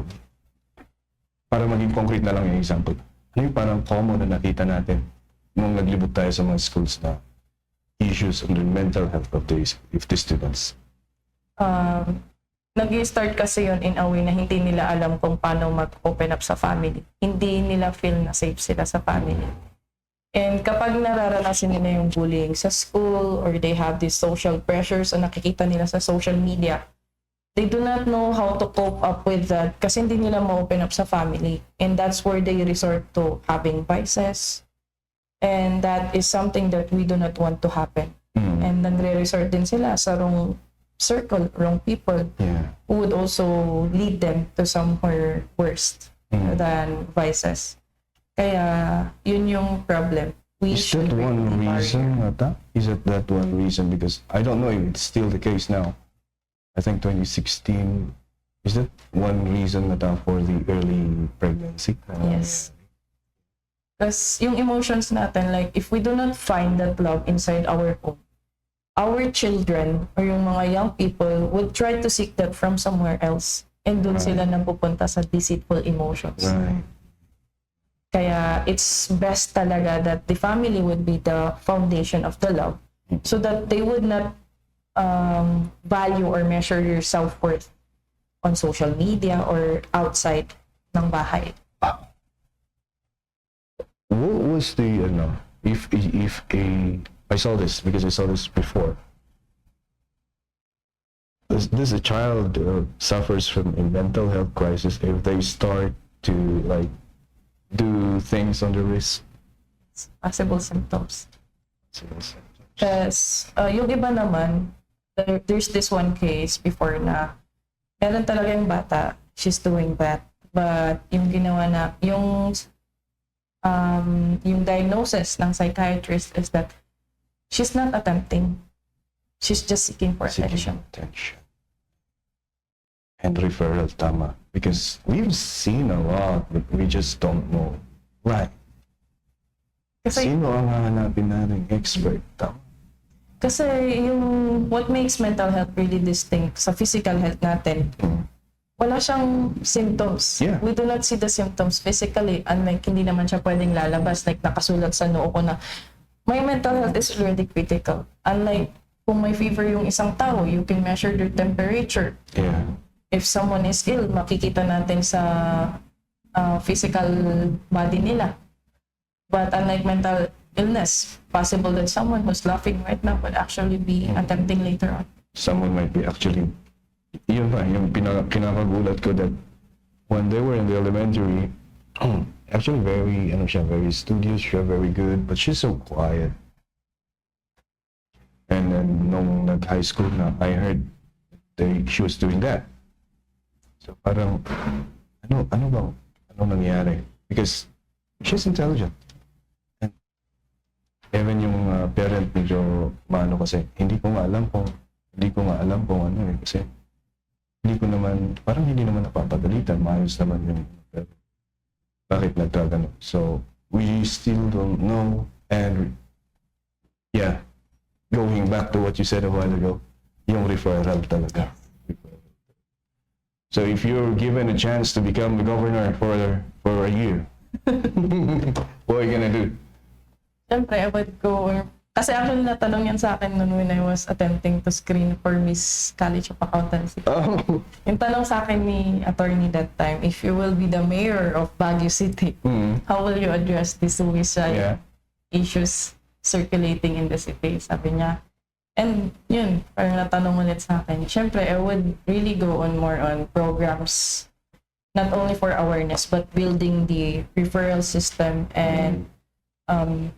para maging concrete na lang yung example. Ano yung parang common na nakita natin nung naglibot tayo sa mga schools na issues on the mental health of the students? nag-start kasi yun in a way na hindi nila alam kung paano mag-open up sa family. Hindi nila feel na safe sila sa family. And kapag nararanasan nila yung bullying sa school or they have these social pressures o nakikita nila sa social media, they do not know how to cope up with that kasi hindi nila ma-open up sa family. And that's where they resort to having vices. And that is something that we do not want to happen. And nagre-resort din sila sa wrong circle, wrong people who would also lead them to somewhere worse than vices. Kaya yun yung problem. Is that one reason, Ata? Is it that one reason? Because I don't know if it's still the case now. I think 2016, is that one reason, Ata, for the early pregnancy? Yes. Because yung emotions natin, like if we do not find that love inside our home, our children or yung mga young people would try to seek that from somewhere else. And dun sila nang pupunta sa deceitful emotions. Right. Kaya it's best talaga that the family would be the foundation of the love so that they would not value or measure your self-worth on social media or outside ng bahay. What was the, if I saw this because I saw this before. This a child suffers from a mental health crisis if they start to like do things on the wrist. Possible symptoms. Because yung iba naman, there's this one case before na meron talaga yung bata, she's doing that. But yung ginawa na, yung diagnosis ng psychiatrist is that she's not attempting. She's just seeking for attention. And referral, tama. Because we've seen a lot, but we just don't know. Right. Kasi, Sino ang hahanapin natin expert? Tama. kasi yung what makes mental health really distinct sa physical health natin, wala siyang symptoms. Yeah. We do not see the symptoms physically, unlike hindi naman siya pwedeng lalabas, like nakasulat sa noo ko na my mental health is really critical. Unlike kung may fever yung isang tao, you can measure their temperature. Yeah. If someone is ill, makikita natin sa physical body nila. But unlike mental illness, possible that someone who's laughing right now would actually be attempting later on. Someone might be actually, yun pa, yung kinakagulat ko that when they were in the elementary, actually very, very studious, siya very good, but she's so quiet. And then nung nag-high school na, I heard she was doing that. So parang, ano nangyari? Because she's intelligent. And even yung parent medyo maano kasi, hindi ko nga alam kung ano kasi hindi naman napapadalitan, maayos naman yung pero bakit nagkagano. So we still don't know. And yeah, going back to what you said a while ago, yung referral talaga. So if you're given a chance to become the governor for a year, what are you gonna do? Siyempre, I would go, kasi actually natanong yan sa akin noon when I was attempting to screen for Miss College of Accountancy. Oh. Yung tanong sa akin ni attorney that time, if you will be the mayor of Baguio City, how will you address these suicide issues circulating in the city? Sabi niya. And yun, parang natanong ulit sa akin. Siyempre, I would really go on more on programs, not only for awareness, but building the referral system and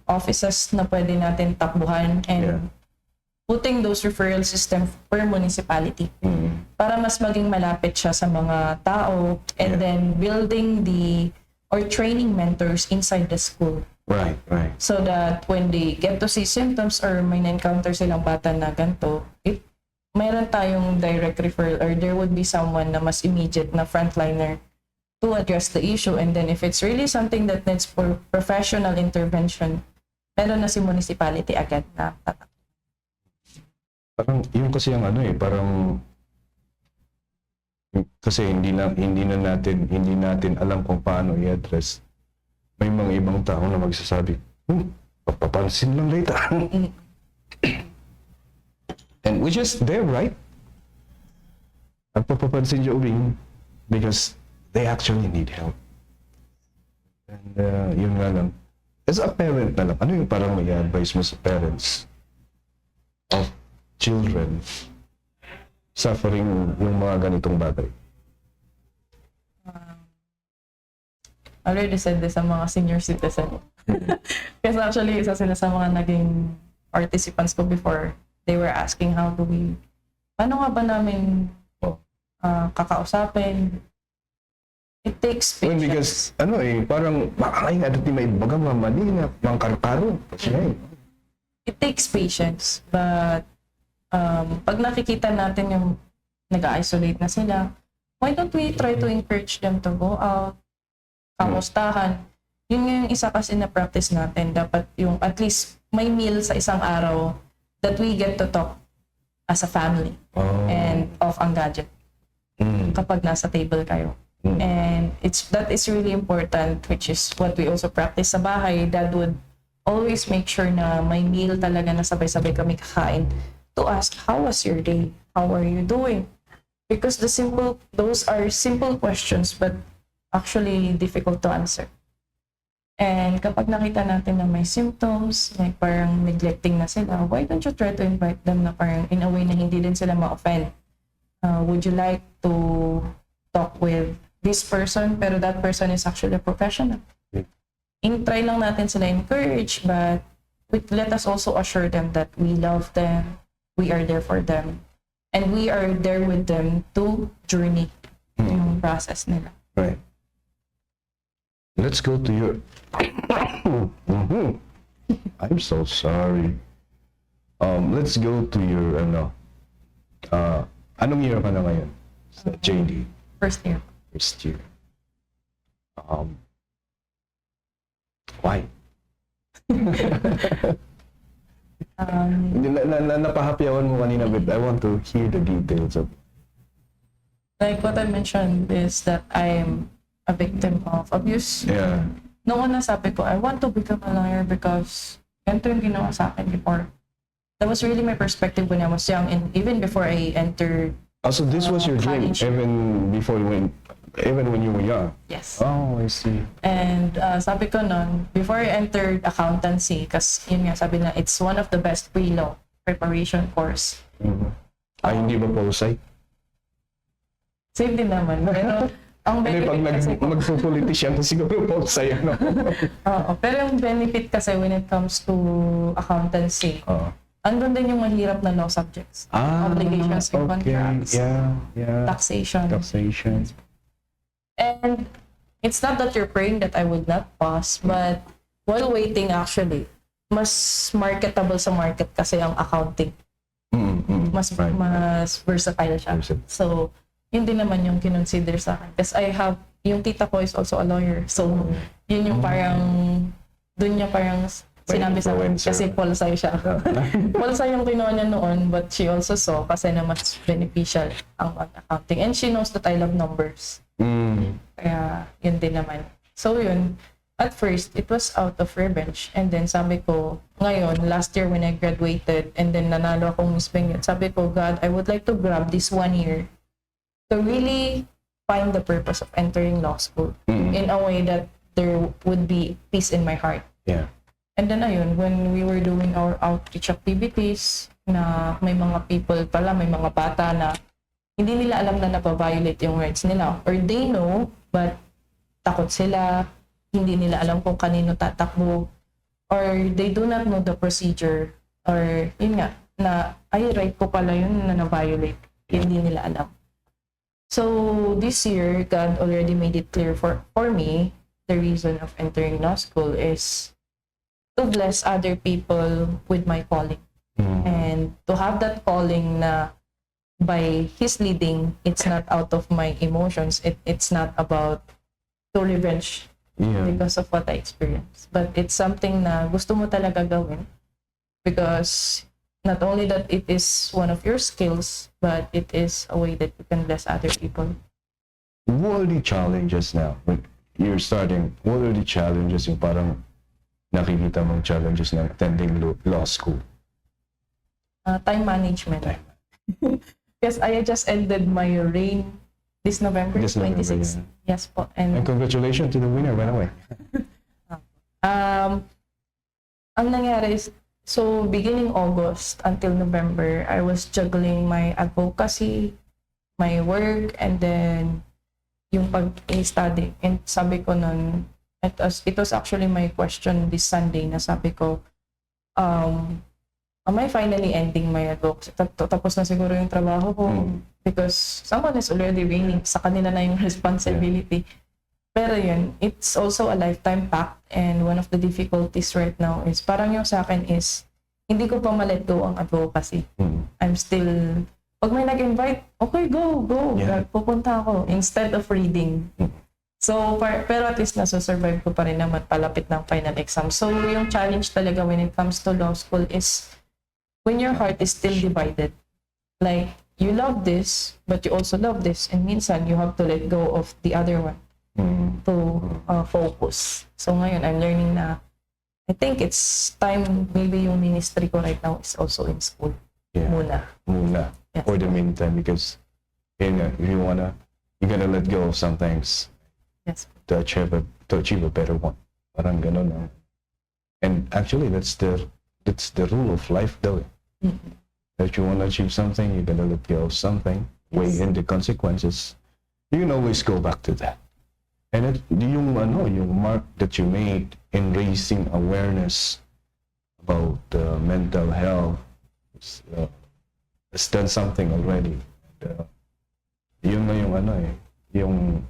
offices na pwede natin takbuhan and putting those referral system per municipality para mas maging malapit siya sa mga tao and then building or training mentors inside the school. Right. So that when they get to see symptoms or may na-encounter silang bata na ganito, mayroon tayong direct referral or there would be someone na mas immediate na frontliner to address the issue. And then if it's really something that needs for professional intervention, meron na si municipality agad na tatak. Parang yun kasi yung parang kasi hindi natin alam kung paano i-address. May mga ibang tao na magsasabi, papapansin lang later. And we're just there, right? nagpapapansin siya ubing because they actually need help. And yun nga lang. As a parent na lang, ano yung parang may advice mo sa parents of children suffering yung mga ganitong bagay? I already said this sa mga senior citizen. Kasi actually, isa sila sa mga naging participants ko before. They were asking paano nga ba namin kakausapin? It takes Well, patience. because, parang makakain nga dati may baga mamali na mga karkaro. It takes patience. But, pag nakikita natin yung nag-isolate na sila, why don't we try to encourage them to go out, kamustahan? Yun nga yung isa kasi na practice natin. Dapat yung at least may meal sa isang araw that we get to talk as a family and off ang gadget kapag nasa table kayo. And that is really important, which is what we also practice sa bahay. Dad would always make sure na may meal talaga na sabay-sabay kami kakain to ask, how was your day? How are you doing? Because those are simple questions but actually difficult to answer. And kapag nakita natin na may symptoms, like parang neglecting na sila, why don't you try to invite them na parang in a way na hindi din sila ma-offend? Would you like to talk with this person, pero that person is actually a professional? Try lang natin sila encourage, but let us also assure them that we love them, we are there for them, and we are there with them to journey yung process nila. Right. Let's go to your... I'm so sorry. Let's go to your, anong year ka na ngayon sa JD? First year. First year. Why? Napahapyawan mo kanina, but I want to hear the details of... Like what I mentioned is that I am a victim of abuse. Yeah. Noong una sabi ko, I want to become a lawyer because ganito yung ginawa sa akin before. That was really my perspective when I was young and even before I entered. So this was your dream college. even when you were young? Yes. Oh, I see. And sabi ko noon, before I entered accountancy, kasi yun nga, sabi na it's one of the best pre-law preparation course. Ay, hindi ba posay? Same din naman. Pero ang Hindi, pag benefit kasi magpupolitisyan, siguro posay, ano? Oo, pero yung benefit kasi when it comes to accountancy, andun din yung mahirap na law subjects. Obligations and contracts. Yeah. Taxation. Taxation. And it's not that you're praying that I would not pass, but while waiting actually, mas marketable sa market kasi ang accounting. Mas versatile siya. So, yun din naman yung kinonsider sa akin. Kasi yung tita ko is also a lawyer. So, yun yung parang, dun niya parang sinabi sa akin, kasi polsay siya. Polsay yung kinuha niya noon, but she also saw kasi na mas beneficial ang accounting. And she knows that I love numbers. Kaya, yun din naman. So, yun. At first, it was out of revenge. And then, sabi ko, ngayon, last year when I graduated, and then nanalo akong Miss Benguet, sabi ko, God, I would like to grab this 1 year to really find the purpose of entering law school in a way that there would be peace in my heart. Yeah. And then ayun, when we were doing our outreach activities, na may mga people pala, may mga bata na hindi nila alam na napaviolate yung rights nila. Or they know, but takot sila, hindi nila alam kung kanino tatakbo. Or they do not know the procedure. Or yun nga, na ay right ko pala yun na na-violate. Hindi nila alam. So this year, God already made it clear for me, the reason of entering law school is to bless other people with my calling. And to have that calling na by His leading, it's not out of my emotions. It's not about to revenge because of what I experienced. But it's something na gusto mo talaga gawin because not only that it is one of your skills, but it is a way that you can bless other people. What are the challenges now? When you're starting, what are the challenges yung parang nakikita mong challenges ng attending law school? Time management. Because I just ended my reign this November, This November, 26. Yes po. And And congratulations to the winner, by the way. ang nangyari is, so beginning August until November, I was juggling my advocacy, my work, and then yung pag-study. And sabi ko nun, it was actually my question this Sunday na sabi ko, am I finally ending my advocacy? Tapos na siguro yung trabaho ko because someone is already winning. Sa kanila na yung responsibility. Pero yun, it's also a lifetime pact, and one of the difficulties right now is parang yung sa akin is hindi ko pa ma-let go ang advocacy. I'm still, pag may nag-invite, okay, go. Yeah. Pupunta ako instead of reading. So, pero at least nasusurvive ko pa rin naman palapit ng final exam. So, yung challenge talaga when it comes to law school is when your heart is still divided. Like, you love this, but you also love this. And minsan, you have to let go of the other one to focus. So, ngayon, I'm learning na I think it's time, maybe yung ministry ko right now is also in school. Yeah. Muna. Yes. For the meantime, because if you gotta let go of some things Yes. to achieve a better one. Parang ganun. And actually, that's the rule of life, though. If you want to achieve something, you gotta let go of something, weigh in the consequences. You can always go back to that. And yung mark that you made in raising awareness about mental health has done something already. Yun na yung yung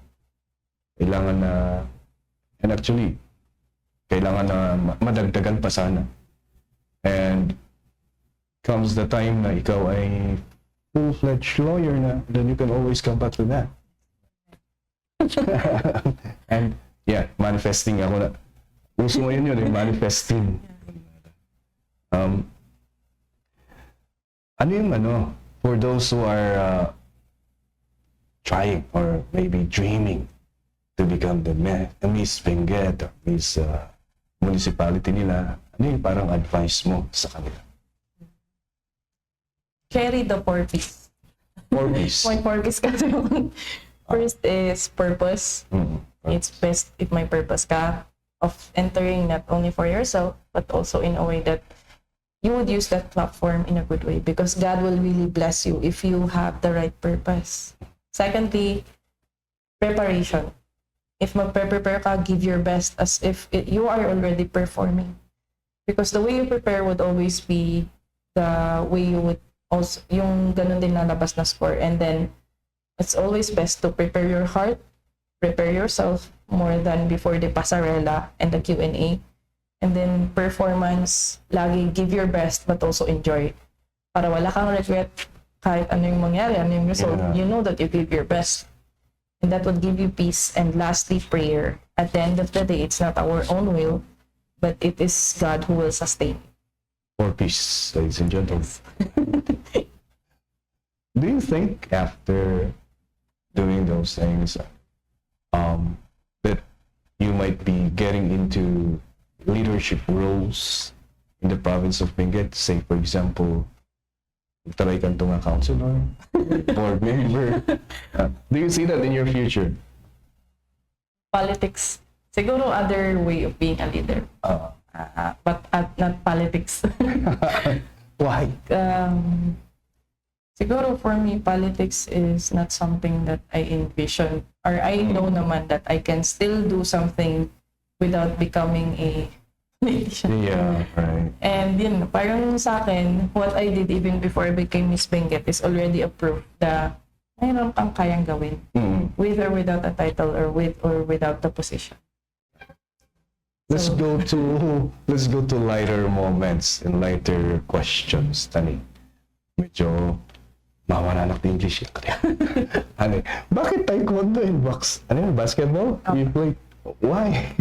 kailangan na, and actually, kailangan na madagdagan pa sana. And comes the time na ikaw ay full-fledged lawyer na, then you can always come back to that. And yeah, manifesting ako na. Uso ngayon yun, manifesting. Ano yung for those who are trying or maybe dreaming to become the Miss Benguet or Miss municipality nila, ano yung parang advice mo sa kanila? Carry the 4 P's. 4 P's. My 4 P's kasi first is purpose. It's best if may purpose ka of entering not only for yourself, but also in a way that you would use that platform in a good way, because God will really bless you if you have the right purpose. Secondly, preparation. If mag-prepare ka, give your best as if you are already performing. Because the way you prepare would always be the way you would also, yung ganun din lalabas na score. And then, it's always best to prepare your heart, prepare yourself more than before the pasarela and the Q&A. And then, performance, lagi give your best but also enjoy. Para wala kang regret kahit ano yung mangyari, ano yung result. Yeah. You know that you give your best. And that would give you peace. And lastly, prayer. At the end of the day, it's not our own will, but it is God who will sustain. 4 P's, ladies and gentlemen. Do you think after doing those things, that you might be getting into leadership roles in the province of Benguet? Say, for example, try kang tunga counselor, board member. Do you see that in your future? Politics. Siguro other way of being a leader. But not politics. Why? Siguro for me, politics is not something that I envision, or I know naman that I can still do something without becoming a politician. Yeah, right. And yun, parang sa akin, what I did even before I became Miss Benguet is already a proof that mayroon kang kayang gawin, with or without a title, or with or without the position. Let's go to lighter moments and lighter questions. Tani, medyo mawala na English yan. Ano, bakit taekwondo and box? Ano yun, basketball? You play? Why?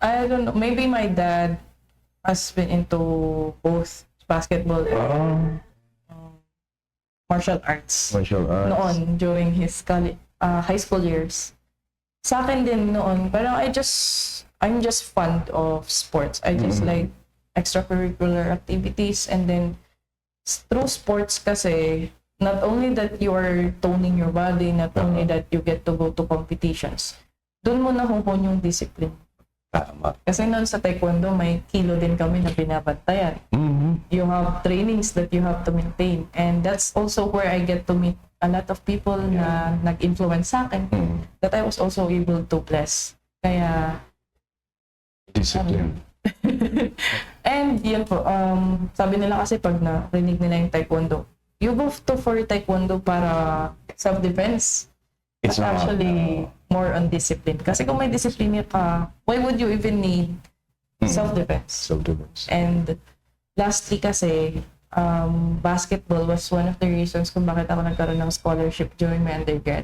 I don't know. Maybe my dad has been into both basketball and martial arts. Martial arts. Noon, during his high school years. Sa akin din noon, parang I'm just fond of sports. I just like extracurricular activities, and then through sports kasi, not only that you are toning your body, not only that you get to go to competitions, doon mo nahuhon yung discipline. Tama. Kasi noon sa taekwondo, may kilo din kami na binabantayan. You have trainings that you have to maintain. And that's also where I get to meet a lot of people na nag-influence sa akin that I was also able to bless. Kaya, Discipline. and yun po, sabi nila kasi pag narinig nila yung taekwondo, you go to for taekwondo para self-defense. It's But not, actually more on discipline. Kasi kung may discipline ka, why would you even need self-defense? Self-defense. And lastly kasi, basketball was one of the reasons kung bakit ako nagkaroon ng scholarship during my undergrad.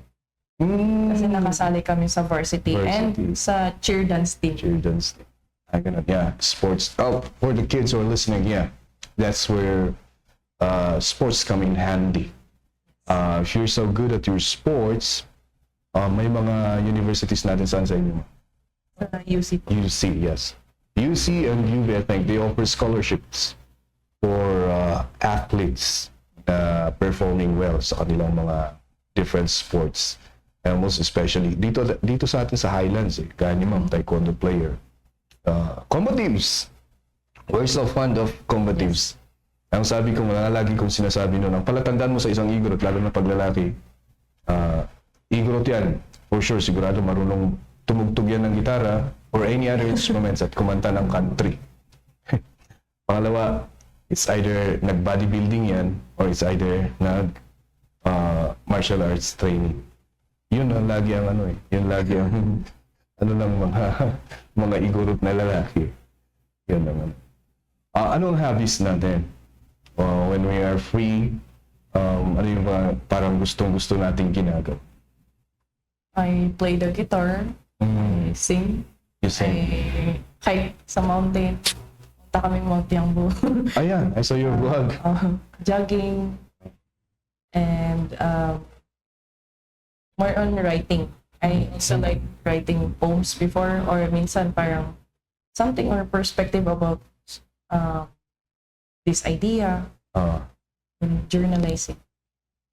Kasi nakasali kami sa varsity and sa cheer dance team. Cheer dance. Yeah, sports. Oh, for the kids who are listening, yeah, that's where sports come in handy. If you're so good at your sports, may mga universities natin saan sa inyo? UC po. UC, yes. UC and UV, I think, they offer scholarships for athletes performing well sa kanilang mga different sports. And most especially, dito sa atin sa Highlands, kaya ni Ma'am, taekwondo player. Combatives. We're so fond of combatives. Ang sabi ko, lagi kong sinasabi noon, ang palatandaan mo sa isang Igorot, lalo na paglalaki, Igorot yan. For sure, sigurado marunong tumugtog yan ng gitara or any other instruments at kumanta ng country. Pangalawa, it's either nag-bodybuilding yan or it's either martial arts training. Yun ang lagi ang yun lagi ang lang mga Igorot na lalaki. Yun naman. Ano ang hobbies natin? When we are free, ano yung parang gustong-gusto nating ginagawa? I play the guitar, I sing, You sing? I hike sa mountain. Punta kami Mount Yangbo. Ayan, I saw your vlog. Jogging, and more on writing. I also like writing poems before, or minsan parang something or perspective about this idea, journalizing.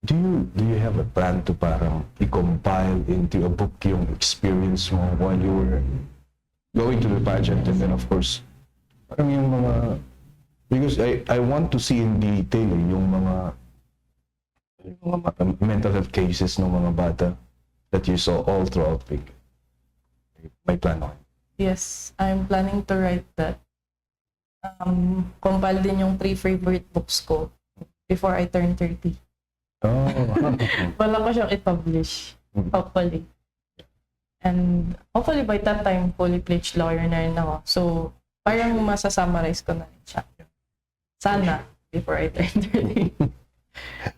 Do you have a plan to parang i-compile into a book yung experience mo while you were going to the pageant, and then of course parang yung mga, because I want to see in detail yung mga mental health cases ng mga bata that you saw all throughout Benguet. May plan ako. Yes, I'm planning to write that. Compile din yung 3 favorite books ko before I turn 30. Oh. Wala ko siyang i-publish, hopefully. And hopefully by that time, fully fledged lawyer na rin ako. So, parang masasummarize ko na rin siya. Sana, before I turn 30.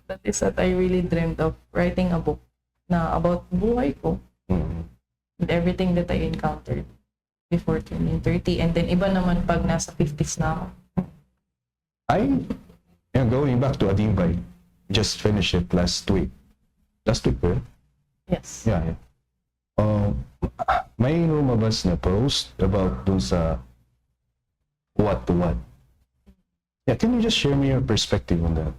That is what I really dreamed of, writing a book na about buhay ko. And everything that I encountered before turning 30. And then iba naman pag nasa 50s na ako. I am going back to Adibay. Just finished it last week. Last week, right? Yes. Yeah. May lumabas na post about dun sa what to what. Yeah, can you just share me your perspective on that?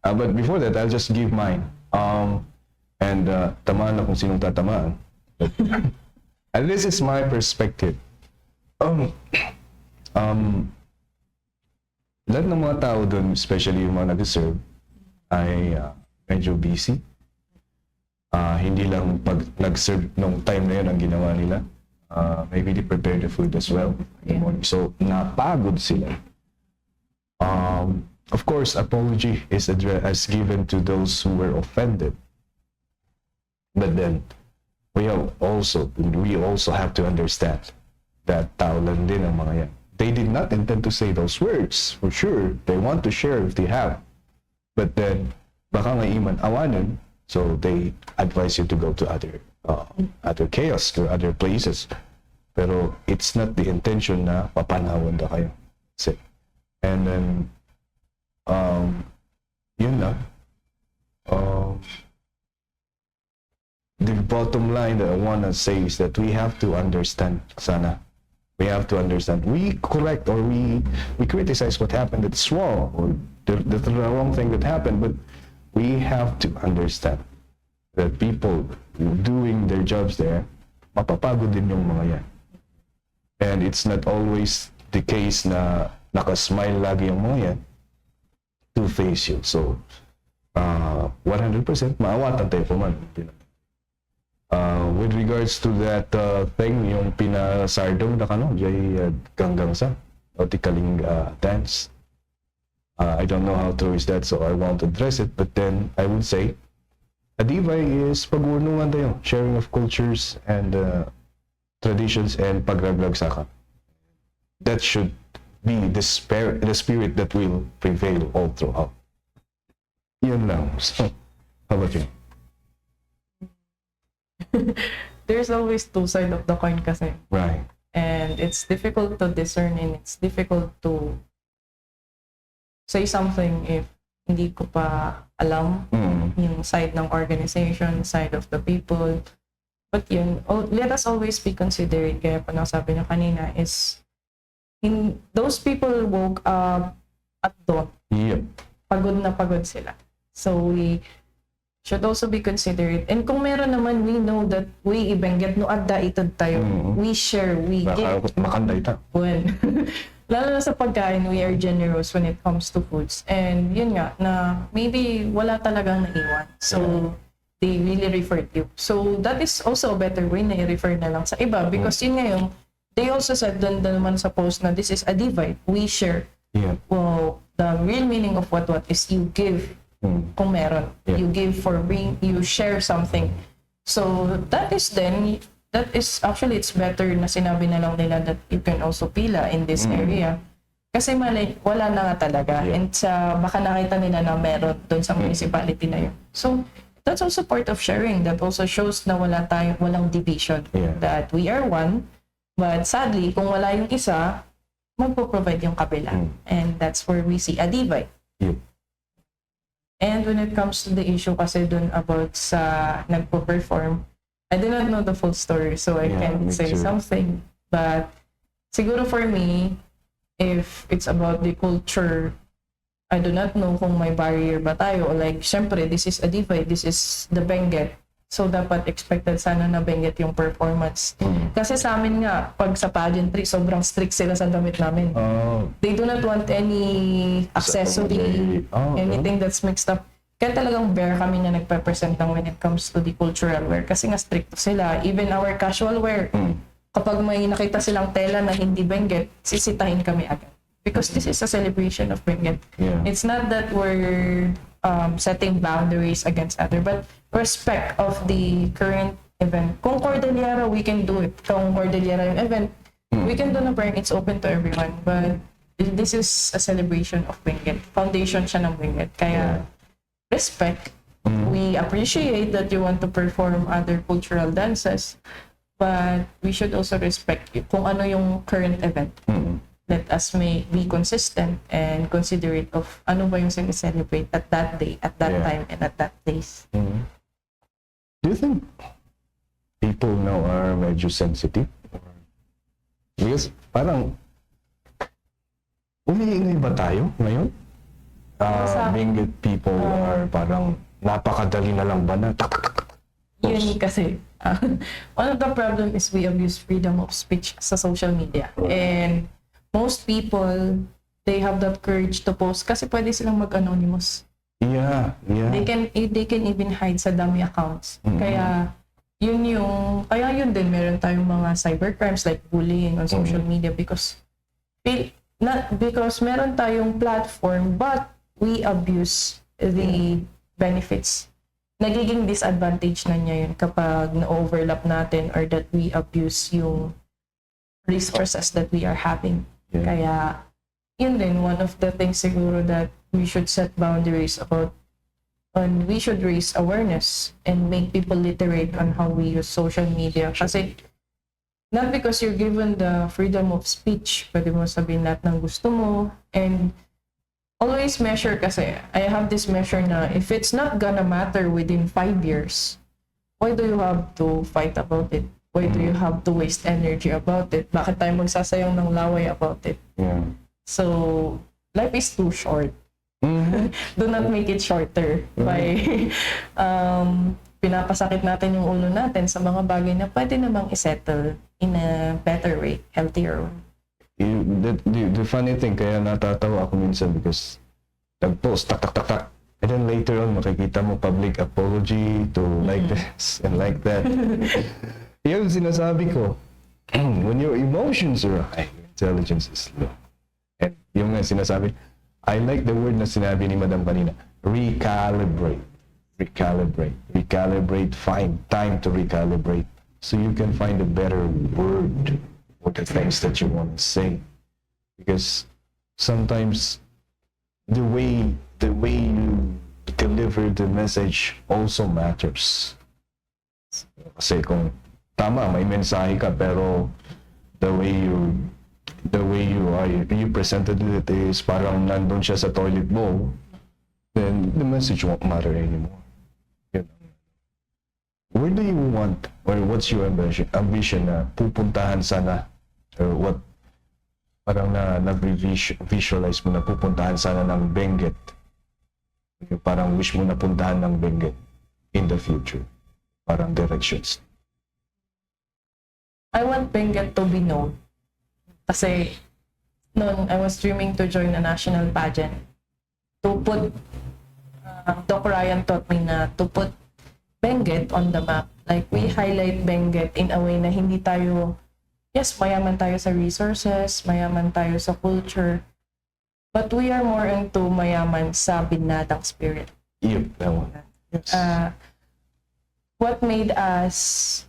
But before that, I'll just give mine. And tamaan na kung sinong tatamaan. And this is my perspective. Lahat ng mga tao doon, especially yung mga nag-serve, ay medyo busy. Hindi lang pag nag-serve nung time na yun ang ginawa nila. Maybe they prepared the food as well in the morning. So, napagod sila. Of course, apology is given to those who were offended. But then, we also have to understand that tao lang din ang mga yan. They did not intend to say those words, for sure. They want to share if they have. But then, baka nga iman awanan, so they advise you to go to other chaos, to other places. Pero it's not the intention na papanawan na kayo. And then, yun lang. The bottom line that I want to say is that we have to understand, sana. We have to understand. We correct or we criticize what happened that's wrong, or the wrong thing that happened, but we have to understand that people doing their jobs there, mapapagod din yung mga yan. And it's not always the case na nakasmile lagi yung mga yan to face you. So, 100% maawatan tayo po man. With regards to that thing, yung pinasardong na kano, jay ganggang sa, o tikaling dance. I don't know how true is that, so I won't address it, but then I would say, Adivay is pag-uunungan tayo, sharing of cultures and traditions and pagraglagsaka. That should be the spirit that will prevail all throughout. Yun lang. So, how about you? There's always two sides of the coin kasi. Right. And it's difficult to discern and it's difficult to say something if hindi ko pa alam yung side ng organization, side of the people. But yun, let us always be considerate. Kaya pa nasabi niyo kanina is those people woke up at dawn. Yep. Pagod na pagod sila. So we should also be considerate. And kung meron naman, we know that we Benguet no adda itod tayo. We share, we give. Makanday ta. Well, lalo na sa pagkain, we are generous when it comes to foods. And yun nga, na maybe wala talagang naiwan. So, they really referred you. So, that is also a better way na i-refer na lang sa iba. Because yun ngayon, they also said doon naman sa post na this is a divide. We share. Yeah. Well, the real meaning of what is you give kung meron. Yeah. You give for being, you share something. So, that is actually, it's better na sinabi na lang nila that you can also pila in this area. Kasi wala na nga talaga. Yeah. And baka nakita nila na meron doon sa municipality na yun. So, that's also part of sharing. That also shows na walang division. Yeah. That we are one. But sadly, kung wala yung isa, magpo-provide yung kabila. And that's where we see a divide. Yep. And when it comes to the issue kasi dun about sa nagpo-perform, I do not know the full story, so I can't say something. But siguro for me, if it's about the culture, I do not know kung may barrier ba tayo. Like, syempre, this is a divide, this is the Benguet. So, dapat expected sana na Benguet yung performance. Kasi sa amin nga, pag sa pageantry, sobrang strict sila sa damit namin. They do not want any accessory, anything that's mixed up. Kaya talagang bare kami na nagpe-present ng when it comes to the cultural wear. Kasi nga strict sila. Even our casual wear, kapag may nakita silang tela na hindi Benguet, sisitahin kami agad. Because this is a celebration of Benguet. Yeah. It's not that we're setting boundaries against other, but respect of the current event. Kung Cordillera, we can do it. Kung Cordillera yung event, we can do na parang it's open to everyone. But this is a celebration of Benguet. Foundation siya ng Benguet. Kaya respect. We appreciate that you want to perform other cultural dances, but we should also respect kung ano yung current event. Let us be consistent and considerate of ano ba yung celebrate at that day, at that time, and at that place. Do you think people now are medyo sensitive? Because parang umiingay ba tayo ngayon? Benguet people are parang napakadali na lang ba na Yun kasi, one of the problem is we abuse freedom of speech sa social media. And most people, they have that courage to post kasi pwede silang mag-anonymous. Yeah. They can even hide sa dummy accounts. Kaya yun din, meron tayong mga cybercrimes like bullying on social media because meron tayong platform but we abuse the benefits. Nagiging disadvantage na niya yun kapag na-overlap natin or that we abuse yung resources that we are having. Yeah. Kaya, yun din, one of the things siguro that we should set boundaries about, and we should raise awareness and make people literate on how we use social media. Kasi, not because you're given the freedom of speech, pwede mo sabihin lahat ng gusto mo, and always measure kasi, I have this measure na, if it's not gonna matter within 5 years, why do you have to fight about it? Why do you have to waste energy about it? Bakit tayo magsasayang ng laway about it? Yeah. So, life is too short. Do not make it shorter by pinapasakit natin yung ulo natin sa mga bagay na pwede namang isettle in a better way, healthier way. The funny thing, kaya natatawa ako minsan because nag-post, tak. And then later on, makikita mo public apology to like this and like that. Yung sinasabi ko, when your emotions are high, intelligence is low. And yung nga sinasabi, I like the word na sinabi ni Madam kanina, recalibrate. Find time to recalibrate so you can find a better word for the things that you want to say. Because sometimes the way you deliver the message also matters. Kasi kung tama, may mensahe ka, pero the way you presented it is parang nandun siya sa toilet bowl, then the message won't matter anymore. Where do you want, or what's your ambition na pupuntahan sana, or what, parang na-visualize mo na pupuntahan sana ng Benguet? Parang wish mo na puntahan ng Benguet in the future. Parang directions. I want Benguet to be known. Kasi noon I was dreaming to join a national pageant. To put, Doc Ryan taught me na to put Benguet on the map. Like, we highlight Benguet in a way na hindi tayo, yes, mayaman tayo sa resources, mayaman tayo sa culture, but we are more into mayaman sa binatang spirit. Yep, that one. Yes. What made us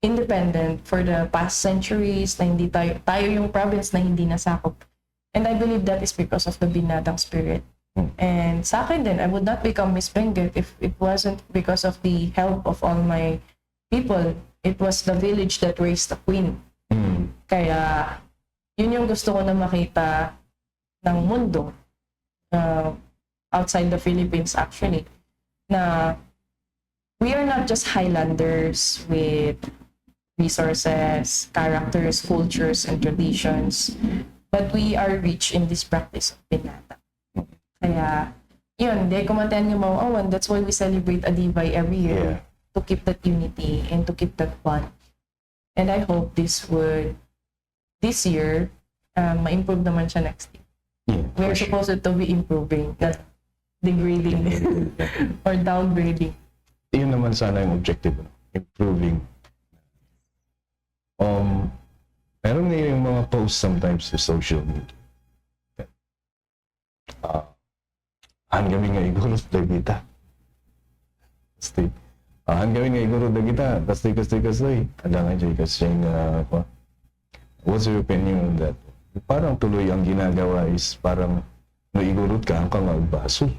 independent for the past centuries na hindi tayo yung province na hindi nasakop. And I believe that is because of the binatang spirit. And sa akin din, I would not become Miss Benguet if it wasn't because of the help of all my people. It was the village that raised the queen. Kaya, yun yung gusto ko na makita ng mundo, outside the Philippines actually, na we are not just Highlanders with resources, characters, cultures, and traditions, but we are rich in this practice of binata. Kaya, yun, di kumantayan yung mga awan. That's why we celebrate Adibay every year. To keep that unity and to keep that bond. And I hope this year, ma-improve naman siya next year. We're supposed to be improving, not degrading or downgrading. Yun naman sana yung objective, improving. Meron nga yung mga posts sometimes sa social media. Han kami nga Igorot na kita. Han kami nga Igorot na kita. Kastoy. Ada nga dyan kasi yung what's your opinion on that? Parang tuloy ang ginagawa is parang no Igorot ka, hanggang magbaso.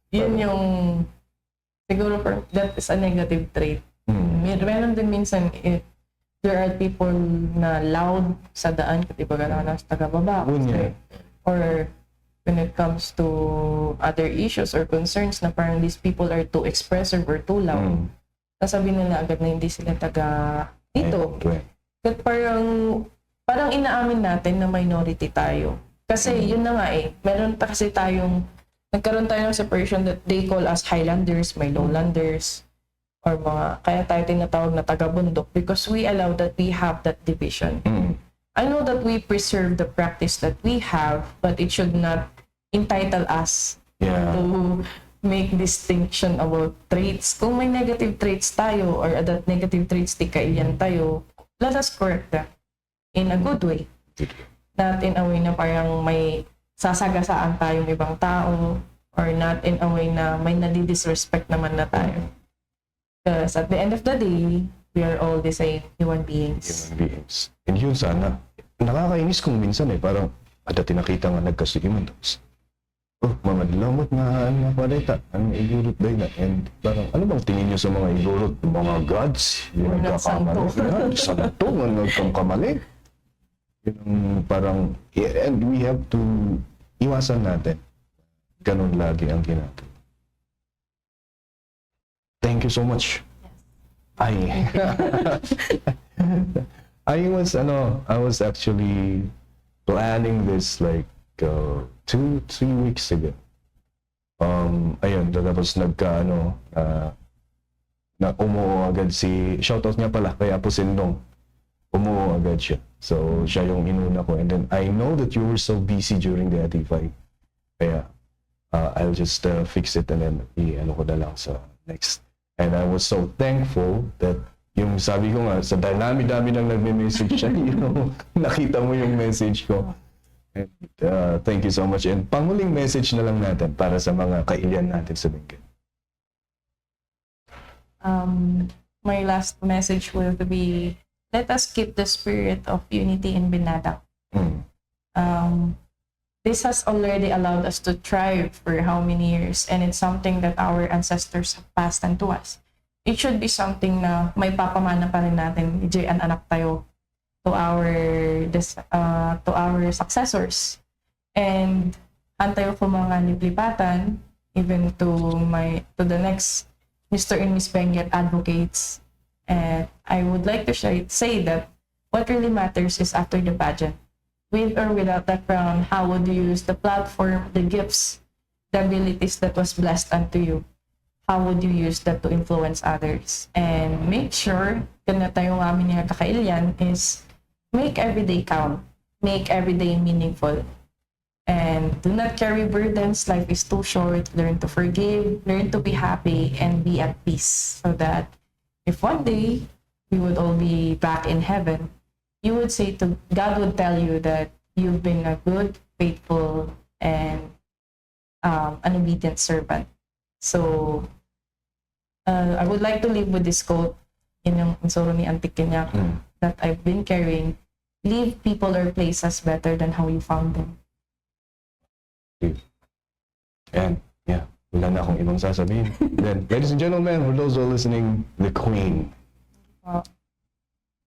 Yun yung siguro that is a negative trait. Meron din minsan there are people na loud sa daan kasi baga na sa taga-baba. Or when it comes to other issues or concerns na parang these people are too expressive or too loud. Sasabihin nila agad na hindi sila taga dito. But parang inaamin natin na minority tayo. Kasi yun na nga meron pa kasi nagkaroon tayo ng separation that they call us Highlanders, may Lowlanders, or kaya tayo tinatawag na taga-bundok because we allow that we have that division. I know that we preserve the practice that we have, but it should not entitle us to make distinction about traits. Kung may negative traits tayo or that negative traits di kailan tayo, let us correct that in a good way. Not in a way na parang may sasagasaan tayong ibang tao or not in a way na may nadi-disrespect naman na tayo. Because at the end of the day, we are all the same human beings. And yun sana, nakakainis kung minsan parang ada tinakita nga nagkasigiman. Mga dilamot nga paleta, ang Igorot day na. And parang, ano bang tingin nyo sa mga Igorot? Mga gods? Yung nagkakamali? Santo nga nagkakamali? Yung parang, and we have to iwasan natin. Ganun lagi ang ginagawa. Thank you so much. I was actually planning this like 2-3 weeks ago. Ayun, tapos na umuo agad shoutout niya pala, kaya po Sindong, umuo agad siya. So, siya yung inuna ko. And then, I know that you were so busy during the Atify. Kaya, I'll just fix it and then i-ano ko na lang sa next. And I was so thankful that yung sabi ko nga, sa dami-dami nang nagme-message siya, nakita mo yung message ko. And, thank you so much. And panghuling message na lang natin para sa mga kailian natin sa Benguet. My last message will be, let us keep the spirit of unity in Binada. This has already allowed us to thrive for how many years, and it's something that our ancestors have passed on to us. It should be something na may papamana pa rin natin, an anak tayo, to our successors. And antayo ko mga liplipatan, even to the next Mr. and Miss Benguet advocates. And I would like to say that what really matters is after the pageant. With or without that crown, how would you use the platform, the gifts, the abilities that was blessed unto you? How would you use that to influence others? And make sure, kanya tayong amin niya kakailian, is make every day count. Make every day meaningful. And do not carry burdens. Life is too short. Learn to forgive, learn to be happy, and be at peace. So that if one day we would all be back in heaven, you would say to God would tell you that you've been a good, faithful, and an obedient servant. So I would like to leave with this quote in yung insoro ni Auntie Kenya that I've been carrying. Leave people or places better than how you found them. And yeah, wala na akong ibang sasabihin. Then, ladies and gentlemen, for those who are listening, the Queen.